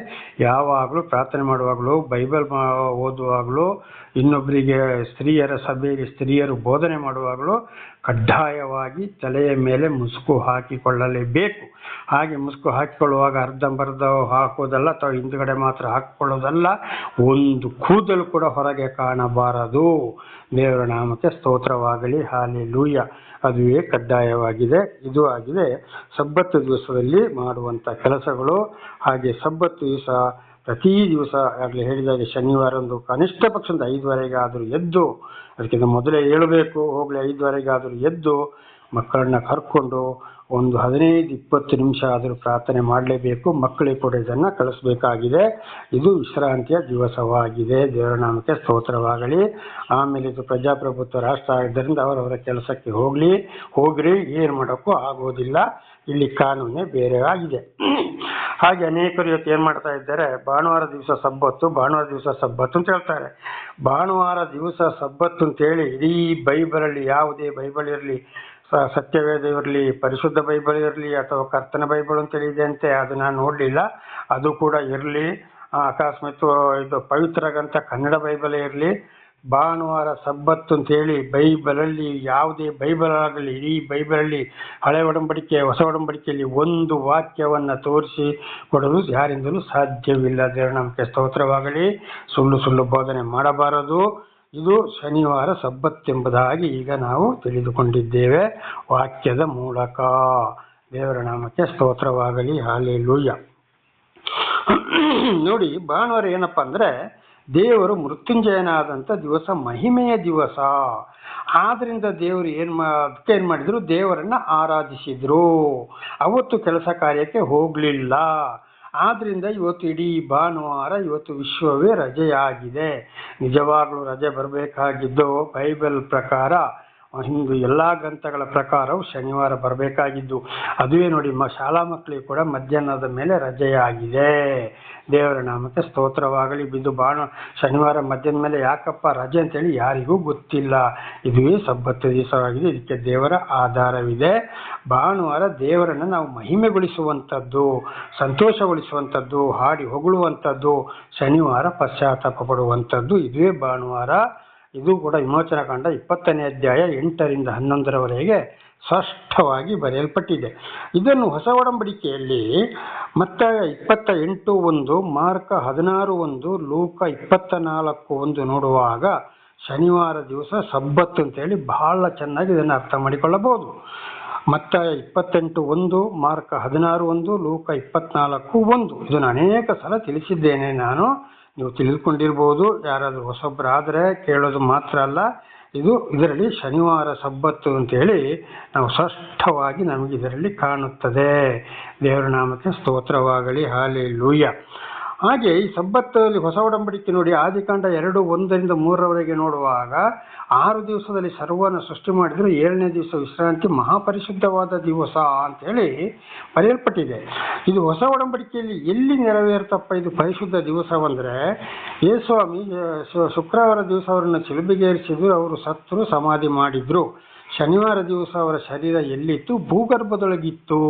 Speaker 1: ಯಾವಾಗಲೂ ಪ್ರಾರ್ಥನೆ ಮಾಡುವಾಗಲೂ, ಬೈಬಲ್ ಓದುವಾಗಲೂ, ಇನ್ನೊಬ್ಬರಿಗೆ ಸ್ತ್ರೀಯರ ಸಭೆಯಲ್ಲಿ ಸ್ತ್ರೀಯರು ಬೋಧನೆ ಮಾಡುವಾಗಲೂ ಕಡ್ಡಾಯವಾಗಿ ತಲೆಯ ಮೇಲೆ ಮುಸುಕು ಹಾಕಿಕೊಳ್ಳಲೇಬೇಕು. ಹಾಗೆ ಮುಸುಕು ಹಾಕಿಕೊಳ್ಳುವಾಗ ಅರ್ಧಂಬರ್ಧ ಹಾಕೋದಲ್ಲ, ಅಥವಾ ಹಿಂದುಗಡೆ ಮಾತ್ರ ಹಾಕಿಕೊಳ್ಳೋದಲ್ಲ, ಒಂದು ಕೂದಲು ಕೂಡ ಹೊರಗೆ ಕಾಣಬಾರದು. ದೇವರ ನಾಮಕ್ಕೆ ಸ್ತೋತ್ರವಾಗಲಿ. ಹಾಲೆಲೂಯ. ಅದುವೇ ಕಡ್ಡಾಯವಾಗಿದೆ. ಇದು ಆಗಿದೆ ಸಬ್ಬತ್ತು ದಿವಸದಲ್ಲಿ ಮಾಡುವಂಥ ಕೆಲಸಗಳು. ಹಾಗೆ ಸಬ್ಬತ್ತು ದಿವಸ ಪ್ರತಿ ದಿವಸ ಆಗಲೇ ಹೇಳಿದಾಗೆ ಶನಿವಾರ ಒಂದು ಕನಿಷ್ಠ ಪಕ್ಷ 5:15 ಎದ್ದು, ಅದಕ್ಕಿಂತ ಮೊದಲೇ ಹೇಳಬೇಕು, ಹೋಗಲಿ 5:15 ಎದ್ದು ಮಕ್ಕಳನ್ನ ಕರ್ಕೊಂಡು ಒಂದು 15-20 ನಿಮಿಷ ಆದರೂ ಪ್ರಾರ್ಥನೆ ಮಾಡಲೇಬೇಕು. ಮಕ್ಕಳಿಗೆ ಕೂಡ ಇದನ್ನು ಕಳಿಸ್ಬೇಕಾಗಿದೆ. ಇದು ವಿಶ್ರಾಂತಿಯ ದಿವಸವಾಗಿದೆ. ದೇವರ ನಾಮಕ್ಕೆ ಸ್ತೋತ್ರವಾಗಲಿ. ಆಮೇಲೆ ಇದು ಪ್ರಜಾಪ್ರಭುತ್ವ ರಾಷ್ಟ್ರ ಆದ್ದರಿಂದ ಅವರವರ ಕೆಲಸಕ್ಕೆ ಹೋಗ್ರಿ, ಏನು ಮಾಡೋಕ್ಕೂ ಆಗೋದಿಲ್ಲ. ಇಲ್ಲಿ ಕಾನೂನೇ ಬೇರೆ ಆಗಿದೆ. ಹಾಗೆ ಅನೇಕರು ಇವತ್ತು ಏನು ಮಾಡ್ತಾ ಇದ್ದಾರೆ, ಭಾನುವಾರ ದಿವಸ ಸಬ್ಬತ್ತು ಅಂತ ಹೇಳ್ತಾರೆ. ಭಾನುವಾರ ದಿವಸ ಸಬ್ಬತ್ತು ಅಂತೇಳಿ ಇಡೀ ಬೈಬಲಲ್ಲಿ, ಯಾವುದೇ ಬೈಬಲ್ ಇರಲಿ, ಸತ್ಯವೇದ ಇರಲಿ, ಪರಿಶುದ್ಧ ಬೈಬಲ್ ಇರಲಿ, ಅಥವಾ ಕರ್ತನ ಬೈಬಲ್ ಅಂತೇಳಿ ಇದೆ ಅಂತೆ, ಅದು ನಾನು ನೋಡಲಿಲ್ಲ. ಅದು ಕೂಡ ಇರಲಿ. ಅಕಸ್ಮಾತ್ ಇದು ಪವಿತ್ರ ಗ್ರಂಥ ಕನ್ನಡ ಬೈಬಲೇ ಇರಲಿ, ಭಾನುವಾರ ಸಬ್ಬತ್ತು ಅಂತೇಳಿ ಬೈಬಲಲ್ಲಿ, ಯಾವುದೇ ಬೈಬಲ್ ಆಗಲಿ, ಇಡೀ ಬೈಬಲಲ್ಲಿ ಹಳೆ ಒಡಂಬಡಿಕೆ ಹೊಸ ಒಡಂಬಡಿಕೆಯಲ್ಲಿ ಒಂದು ವಾಕ್ಯವನ್ನು ತೋರಿಸಿ ಕೊಡಲು ಯಾರಿಂದಲೂ ಸಾಧ್ಯವಿಲ್ಲ. ದೇವರ ನಾಮಕ್ಕೆ ಸ್ತೋತ್ರವಾಗಲಿ. ಸುಳ್ಳು ಬೋಧನೆ ಮಾಡಬಾರದು. ಇದು ಶನಿವಾರ ಸಬ್ಬತ್ ಎಂಬುದಾಗಿ ಈಗ ನಾವು ತಿಳಿದುಕೊಂಡಿದ್ದೇವೆ ವಾಕ್ಯದ ಮೂಲಕ. ದೇವರ ನಾಮಕ್ಕೆ ಸ್ತೋತ್ರವಾಗಲಿ. ಹಾಲೆಲೂಯ. ನೋಡಿ, ಭಾನುವಾರ ಏನಪ್ಪ ಅಂದರೆ ದೇವರು ಮೃತ್ಯುಂಜಯನಾದಂಥ ದಿವಸ, ಮಹಿಮೆಯ ದಿವಸ. ಆದ್ರಿಂದ ದೇವರು ಏನು ಮಾಡಿದ್ರು, ದೇವರನ್ನ ಆರಾಧಿಸಿದ್ರು. ಅವತ್ತು ಕೆಲಸ ಕಾರ್ಯಕ್ಕೆ ಹೋಗಲಿಲ್ಲ. ಆದ್ರಿಂದ ಇವತ್ತು ಇಡೀ ಭಾನುವಾರ, ಇವತ್ತು ವಿಶ್ವವೇ ರಜೆಯಾಗಿದೆ. ನಿಜವಾಗ್ಲೂ ರಜೆ ಬರಬೇಕಾಗಿದ್ದು ಬೈಬಲ್ ಪ್ರಕಾರ, ಹಿಂದೂ ಎಲ್ಲ ಗ್ರಂಥಗಳ ಪ್ರಕಾರವು ಶನಿವಾರ ಬರಬೇಕಾಗಿದ್ದು. ಅದುವೇ ನೋಡಿ, ಶಾಲಾ ಮಕ್ಕಳಿಗೆ ಕೂಡ ಮಧ್ಯಾಹ್ನದ ಮೇಲೆ ರಜೆಯಾಗಿದೆ. ದೇವರ ನಾಮಕ್ಕೆ ಸ್ತೋತ್ರವಾಗಲಿ. ಶನಿವಾರ ಮಧ್ಯಾಹ್ನದ ಮೇಲೆ ಯಾಕಪ್ಪ ರಜೆ ಅಂತೇಳಿ ಯಾರಿಗೂ ಗೊತ್ತಿಲ್ಲ. ಇದುವೇ ಸಬ್ಬತ್ ದಿವಸವಾಗಿದೆ. ಇದಕ್ಕೆ ದೇವರ ಆಧಾರವಿದೆ. ಭಾನುವಾರ ದೇವರನ್ನು ನಾವು ಮಹಿಮೆಗೊಳಿಸುವಂಥದ್ದು, ಸಂತೋಷಗೊಳಿಸುವಂಥದ್ದು, ಹಾಡಿ ಹೊಗಳುವಂಥದ್ದು. ಶನಿವಾರ ಪಶ್ಚಾತ್ತಾಪ ಪಡುವಂಥದ್ದು. ಇದುವೇ ಭಾನುವಾರ. ಇದು ಕೂಡ ವಿಮೋಚನಕಾಂಡ 20ನೇ ಅಧ್ಯಾಯ 8ರಿಂದ 11ರವರೆಗೆ ಸ್ಪಷ್ಟವಾಗಿ ಬರೆಯಲ್ಪಟ್ಟಿದೆ. ಇದನ್ನು ಹೊಸ ಒಡಂಬಡಿಕೆಯಲ್ಲಿ ಮತ್ತಾಯ 28:1, ಮಾರ್ಕ 16:1, ಲೂಕ 24:1 ನೋಡುವಾಗ ಶನಿವಾರ ದಿವಸ ಸಬ್ಬತ್ತು ಅಂತೇಳಿ ಬಹಳ ಚೆನ್ನಾಗಿ ಇದನ್ನು ಅರ್ಥ ಮಾಡಿಕೊಳ್ಳಬಹುದು. ಮತ್ತಾಯ 28:1, ಮಾರ್ಕ 16:1, ಲೂಕ 24:1 ಇದನ್ನು ಅನೇಕ ಸಲ ತಿಳಿಸಿದ್ದೇನೆ ನಾನು. ನೀವು ತಿಳಿದುಕೊಂಡಿರ್ಬೋದು. ಯಾರಾದರೂ ಹೊಸೊಬ್ಬರಾದರೆ ಕೇಳೋದು ಮಾತ್ರ ಅಲ್ಲ, ಇದರಲ್ಲಿ ಶನಿವಾರ ಸಬ್ಬತ್ತು ಅಂತೇಳಿ ನಾವು ಸ್ಪಷ್ಟವಾಗಿ ನಮಗೆ ಇದರಲ್ಲಿ ಕಾಣುತ್ತದೆ. ದೇವರ ನಾಮಕ್ಕೆ ಸ್ತೋತ್ರವಾಗಲಿ. ಹಾಲೆಲೂಯ. ಹಾಗೆ ಈ ಸಬ್ಬತ್ತಲ್ಲಿ ಹೊಸ ಒಡಂಬಡಿಕೆ ನೋಡಿ, ಆದಿಕಾಂಡ 2:1-3 ನೋಡುವಾಗ 6 ದಿವಸದಲ್ಲಿ ಸರ್ವನ ಸೃಷ್ಟಿ ಮಾಡಿದ್ರು, 7ನೇ ದಿವಸ ವಿಶ್ರಾಂತಿ, ಮಹಾಪರಿಶುದ್ಧವಾದ ದಿವಸ ಅಂತೇಳಿ ಬರೆಯಲ್ಪಟ್ಟಿದೆ. ಇದು ಹೊಸ ಒಡಂಬಡಿಕೆಯಲ್ಲಿ ಎಲ್ಲಿ ನೆರವೇರ್ತಪ್ಪ ಇದು ಪರಿಶುದ್ಧ ದಿವಸವಂದರೆ, ಯೇಸುಸ್ವಾಮಿ ಶುಕ್ರವಾರ ದಿವಸ ಅವರನ್ನು ಶಿಲುಬೆಗೇರಿಸಿದ್ರು, ಅವರು ಸತ್ತರು, ಸಮಾಧಿ ಮಾಡಿದ್ರು. ಶನಿವಾರ ದಿವಸ ಅವರ ಶರೀರ ಎಲ್ಲಿತ್ತು? ಭೂಗರ್ಭದೊಳಗಿತ್ತು.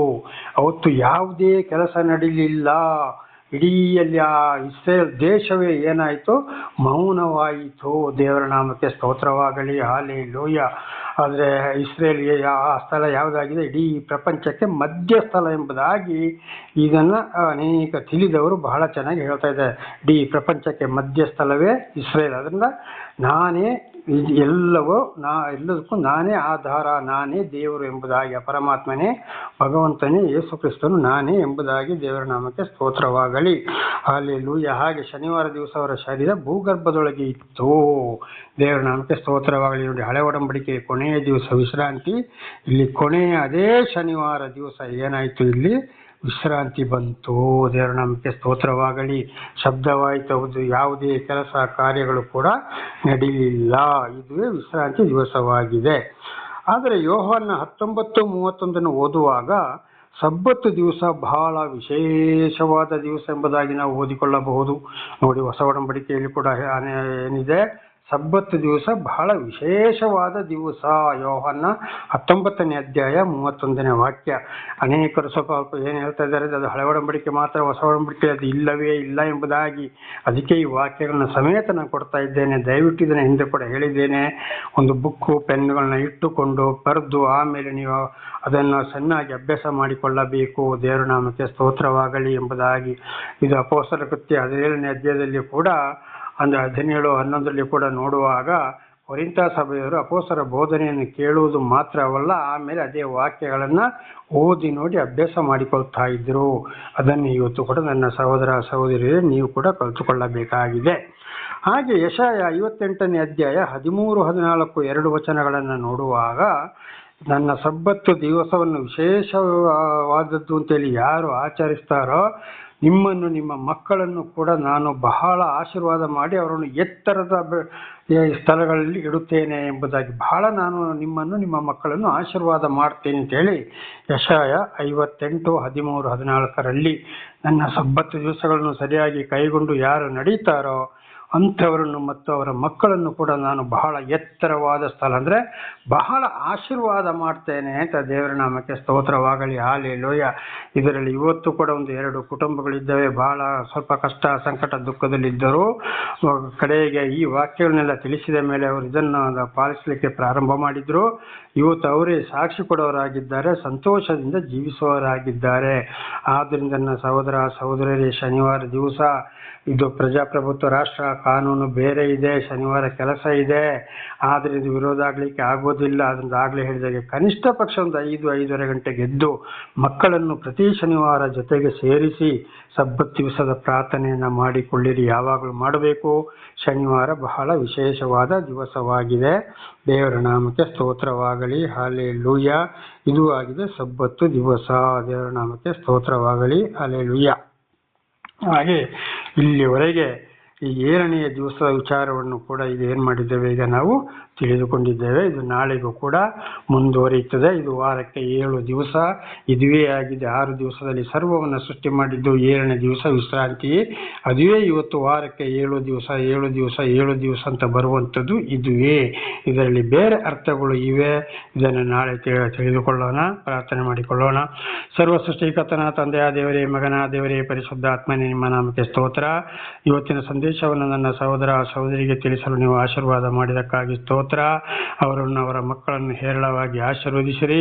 Speaker 1: ಅವತ್ತು ಯಾವುದೇ ಕೆಲಸ ನಡೀಲಿಲ್ಲ. ಇಡೀ ಅಲ್ಲಿ ಆ ಇಸ್ರೇಲ್ ದೇಶವೇ ಏನಾಯಿತು? ಮೌನವಾಯಿತು. ದೇವರ ನಾಮಕ್ಕೆ ಸ್ತೋತ್ರವಾಗಲಿ. ಹಾಲೆಲೂಯ. ಆದರೆ ಇಸ್ರೇಲ್ಗೆ ಆ ಸ್ಥಳ ಯಾವುದಾಗಿದೆ? ಇಡೀ ಪ್ರಪಂಚಕ್ಕೆ ಮಧ್ಯಸ್ಥಳ ಎಂಬುದಾಗಿ ಇದನ್ನು ಅನೇಕ ತಿಳಿದವರು ಬಹಳ ಚೆನ್ನಾಗಿ ಹೇಳ್ತಾ ಇದ್ದಾರೆ. ಇಡೀ ಪ್ರಪಂಚಕ್ಕೆ ಮಧ್ಯಸ್ಥಳವೇ ಇಸ್ರೇಲ್. ಅದರಿಂದ ನಾನೇ ಎಲ್ಲದಕ್ಕೂ ನಾನೇ ಆಧಾರ, ನಾನೇ ದೇವರು ಎಂಬುದಾಗಿ, ಪರಮಾತ್ಮನೇ, ಭಗವಂತನೇ, ಯೇಸು ಕ್ರಿಸ್ತನು ನಾನೇ ಎಂಬುದಾಗಿ ದೇವರ ನಾಮಕ್ಕೆ ಸ್ತೋತ್ರವಾಗಲಿ. ಹಾಲೆಲೂಯ. ಹಾಗೆ ಶನಿವಾರ ದಿವಸ ಅವರ ಶರೀರ ಭೂಗರ್ಭದೊಳಗೆ ಇತ್ತು. ದೇವರ ನಾಮಕ್ಕೆ ಸ್ತೋತ್ರವಾಗಲಿ. ನೋಡಿ, ಹಳೆ ಒಡಂಬಡಿಕೆ ಕೊನೆಯ ದಿವಸ ವಿಶ್ರಾಂತಿ, ಇಲ್ಲಿ ಕೊನೆಯ ಅದೇ ಶನಿವಾರ ದಿವಸ ಏನಾಯಿತು? ಇಲ್ಲಿ ವಿಶ್ರಾಂತಿ ಬಂತು. ದೇವರ ನಾಮಕ್ಕೆ ಸ್ತೋತ್ರವಾಗಲಿ. ಶಬ್ದವಾಯಿತು, ಹೌದು, ಯಾವುದೇ ಕೆಲಸ ಕಾರ್ಯಗಳು ಕೂಡ ನಡೀಲಿಲ್ಲ. ಇದುವೇ ವಿಶ್ರಾಂತಿ ದಿವಸವಾಗಿದೆ. ಆದರೆ ಯೋಹಾನ 19:31 ಓದುವಾಗ ಸಬ್ಬತ್ತು ದಿವಸ ಬಹಳ ವಿಶೇಷವಾದ ದಿವಸ ಎಂಬುದಾಗಿ ನಾವು ಓದಿಕೊಳ್ಳಬಹುದು. ನೋಡಿ, ಹೊಸ ಒಡಂಬಡಿಕೆಯಲ್ಲಿ ಕೂಡ ಏನಿದೆ? ಸಬ್ಬತ್ತು ದಿವಸ ಬಹಳ ವಿಶೇಷವಾದ ದಿವಸ. ಯೋಹಾನ 19ನೇ ಅಧ್ಯಾಯ 31ನೇ ವಾಕ್ಯ. ಅನೇಕರು ಸ್ವಲ್ಪ ಏನು ಹೇಳ್ತಾ ಇದ್ದಾರೆ, ಅದು ಹಳೆ ಒಡಂಬಡಿಕೆ ಮಾತ್ರ, ಹೊಸ ಒಡಂಬಡಿಕೆ ಅದು ಇಲ್ಲವೇ ಇಲ್ಲ ಎಂಬುದಾಗಿ. ಅದಕ್ಕೆ ಈ ವಾಕ್ಯಗಳನ್ನ ಸಮೇತ ನಾನು ಕೊಡ್ತಾ ಇದ್ದೇನೆ. ದಯವಿಟ್ಟು ಇದನ್ನು ಹಿಂದೆ ಕೂಡ ಹೇಳಿದ್ದೇನೆ. ಒಂದು ಬುಕ್ಕು ಪೆನ್ನುಗಳನ್ನ ಇಟ್ಟುಕೊಂಡು ಬರೆದು ಆಮೇಲೆ ನೀವು ಅದನ್ನು ಚೆನ್ನಾಗಿ ಅಭ್ಯಾಸ ಮಾಡಿಕೊಳ್ಳಬೇಕು. ದೇವರ ನಾಮಕ್ಕೆ ಸ್ತೋತ್ರವಾಗಲಿ ಎಂಬುದಾಗಿ. ಇದು ಅಪೊಸ್ತಲರ ಕೃತ್ಯ 17ನೇ ಅಧ್ಯಾಯದಲ್ಲಿ ಕೂಡ 17-11 ಕೂಡ ನೋಡುವಾಗ ಕೊರಿಂಥ ಸಭೆಯವರು ಅಪೊಸ್ತಲರ ಬೋಧನೆಯನ್ನು ಕೇಳುವುದು ಮಾತ್ರವಲ್ಲ, ಆಮೇಲೆ ಅದೇ ವಾಕ್ಯಗಳನ್ನು ಓದಿ ನೋಡಿ ಅಭ್ಯಾಸ ಮಾಡಿಕೊಳ್ತಾ ಇದ್ರು. ಅದನ್ನು ಇವತ್ತು ಕೂಡ ನನ್ನ ಸಹೋದರ ಸಹೋದರಿಯರೇ ನೀವು ಕೂಡ ಕಲಿತುಕೊಳ್ಳಬೇಕಾಗಿದೆ. ಹಾಗೆ ಯೆಶಾಯ 58ನೇ ಅಧ್ಯಾಯ 13-14 2 ವಚನಗಳನ್ನು ನೋಡುವಾಗ, ನನ್ನ ಸಬ್ಬತ್ತು ದಿವಸವನ್ನು ವಿಶೇಷವಾದದ್ದು ಅಂತೇಳಿ ಯಾರು ಆಚರಿಸ್ತಾರೋ ನಿಮ್ಮನ್ನು ನಿಮ್ಮ ಮಕ್ಕಳನ್ನು ಕೂಡ ನಾನು ಬಹಳ ಆಶೀರ್ವಾದ ಮಾಡಿ ಅವರನ್ನು ಎತ್ತರದ ಸ್ಥಳಗಳಲ್ಲಿ ಇಡುತ್ತೇನೆ ಎಂಬುದಾಗಿ, ಬಹಳ ನಾನು ನಿಮ್ಮನ್ನು ನಿಮ್ಮ ಮಕ್ಕಳನ್ನು ಆಶೀರ್ವಾದ ಮಾಡ್ತೇನೆ ಅಂತೇಳಿ ಯೆಶಾಯ 58:13-14 ನನ್ನ ಸಬ್ಬತ್ತು ದಿವಸಗಳನ್ನು ಸರಿಯಾಗಿ ಕೈಗೊಂಡು ಯಾರು ನಡೀತಾರೋ ಅಂಥವರನ್ನು ಮತ್ತು ಅವರ ಮಕ್ಕಳನ್ನು ಕೂಡ ನಾನು ಬಹಳ ಎತ್ತರವಾದ ಸ್ಥಳ ಅಂದರೆ ಬಹಳ ಆಶೀರ್ವಾದ ಮಾಡ್ತೇನೆ ಅಂತ ದೇವರ ನಾಮಕ್ಕೆ ಸ್ತೋತ್ರವಾಗಲಿ. ಹಾಲೆಲೂಯ. ಇದರಲ್ಲಿ ಇವತ್ತು ಕೂಡ 1-2 ಕುಟುಂಬಗಳಿದ್ದಾವೆ, ಬಹಳ ಸ್ವಲ್ಪ ಕಷ್ಟ ಸಂಕಟ ದುಃಖದಲ್ಲಿದ್ದರು. ಕಡೆಗೆ ಈ ವಾಕ್ಯಗಳನ್ನೆಲ್ಲ ತಿಳಿಸಿದ ಮೇಲೆ ಅವರು ಇದನ್ನು ಪಾಲಿಸಲಿಕ್ಕೆ ಪ್ರಾರಂಭ ಮಾಡಿದರು. ಇವತ್ತು ಅವರೇ ಸಾಕ್ಷಿ ಕೊಡೋರಾಗಿದ್ದಾರೆ, ಸಂತೋಷದಿಂದ ಜೀವಿಸುವವರಾಗಿದ್ದಾರೆ. ಆದ್ದರಿಂದ ನನ್ನ ಸಹೋದರ ಸಹೋದರರೇ, ಶನಿವಾರ ದಿವಸ ಇದು ಪ್ರಜಾಪ್ರಭುತ್ವ ರಾಷ್ಟ್ರ, ಕಾನೂನು ಬೇರೆ ಇದೆ, ಶನಿವಾರ ಕೆಲಸ ಇದೆ, ಆದರೆ ಇದು ವಿರೋಧ ಆಗಲಿಕ್ಕೆ ಆಗೋದಿಲ್ಲ. ಅದರಿಂದ ಆಗಲೇ ಹೇಳಿದಾಗೆ ಕನಿಷ್ಠ ಪಕ್ಷ ಒಂದು 5-5:30 ಗಂಟೆಗೆ ಎದ್ದು ಮಕ್ಕಳನ್ನು ಪ್ರತಿ ಶನಿವಾರ ಜೊತೆಗೆ ಸೇರಿಸಿ ಸಬ್ಬತ್ ದಿವಸದ ಪ್ರಾರ್ಥನೆಯನ್ನು ಮಾಡಿಕೊಳ್ಳಿರಿ. ಯಾವಾಗಲೂ ಮಾಡಬೇಕು. ಶನಿವಾರ ಬಹಳ ವಿಶೇಷವಾದ ದಿವಸವಾಗಿದೆ. ದೇವರ ನಾಮಕ್ಕೆ ಸ್ತೋತ್ರವಾಗಲಿ. ಹಲ್ಲೆಲೂಯ. ಇದು ಆಗಿದೆ ಸಬ್ಬತ್ತು ದಿವಸ. ದೇವರ ನಾಮಕ್ಕೆ ಸ್ತೋತ್ರವಾಗಲಿ. ಹಲ್ಲೆಲೂಯ. ಹಾಗೆ ಇಲ್ಲಿವರೆಗೆ ಈ 7ನೆಯ ದಿವಸದ ವಿಚಾರವನ್ನು ಕೂಡ ಈಗ ಏನು ಮಾಡಿದ್ದೇವೆ, ಈಗ ನಾವು ತಿಳಿದುಕೊಂಡಿದ್ದೇವೆ. ಇದು ನಾಳೆಗೂ ಕೂಡ ಮುಂದುವರಿಯುತ್ತದೆ. ಇದು ವಾರಕ್ಕೆ 7 ದಿವಸ. ಇದುವೇ ಆಗಿದೆ. 6 ದಿವಸದಲ್ಲಿ ಸರ್ವವನ್ನು ಸೃಷ್ಟಿ ಮಾಡಿದ್ದು, 7ನೇ ದಿವಸ ವಿಶ್ರಾಂತಿ. ಅದುವೇ ಇವತ್ತು ವಾರಕ್ಕೆ 7 ದಿವಸ 7 ದಿವಸ 7 ದಿವಸ ಅಂತ ಬರುವಂಥದ್ದು ಇದುವೇ. ಇದರಲ್ಲಿ ಬೇರೆ ಅರ್ಥಗಳು ಇವೆ. ಇದನ್ನು ನಾಳೆ ತಿಳಿದುಕೊಳ್ಳೋಣ, ಪ್ರಾರ್ಥನೆ ಮಾಡಿಕೊಳ್ಳೋಣ. ಸರ್ವ ಸೃಷ್ಟಿಕರ್ತನ ತಂದೆಯ ದೇವರೇ, ಮಗನ ದೇವರೇ, ಪರಿಶುದ್ಧಾತ್ಮನೇ, ನಿಮ್ಮ ನಾಮಕ್ಕೆ ಸ್ತೋತ್ರ. ಇವತ್ತಿನ ಸಂದೇಶವನ್ನು ನನ್ನ ಸಹೋದರ ಸಹೋದರಿಗೆ ತಿಳಿಸಲು ನೀವು ಆಶೀರ್ವಾದ ಮಾಡಿದಕ್ಕಾಗಿ ಸ್ತೋತ್ರ. ಅವರನ್ನು, ಅವರ ಮಕ್ಕಳನ್ನು ಹೇರಳವಾಗಿ ಆಶೀರ್ವದಿಸಿರಿ.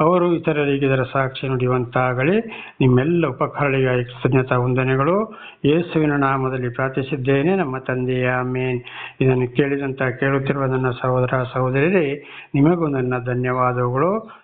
Speaker 1: ಅವರು ಇತರರಿಗೆ ಇದರ ಸಾಕ್ಷಿ ನುಡಿಯುವಂತಾಗಲಿ. ನಿಮ್ಮೆಲ್ಲ ಉಪಕಾರಗಳಿಗಾಗಿ ಕೃತಜ್ಞತಾ ವಂದನೆಗಳು. ಯೇಸುವಿನ ನಾಮದಲ್ಲಿ ಪ್ರಾರ್ಥಿಸಿದ್ದೇನೆ, ನಮ್ಮ ತಂದೆಯ ಆಮೆನ್. ಇದನ್ನು ಕೇಳುತ್ತಿರುವ ನನ್ನ ಸಹೋದರ ಸಹೋದರರೇ, ನಿಮಗೂ ನನ್ನ ಧನ್ಯವಾದಗಳು.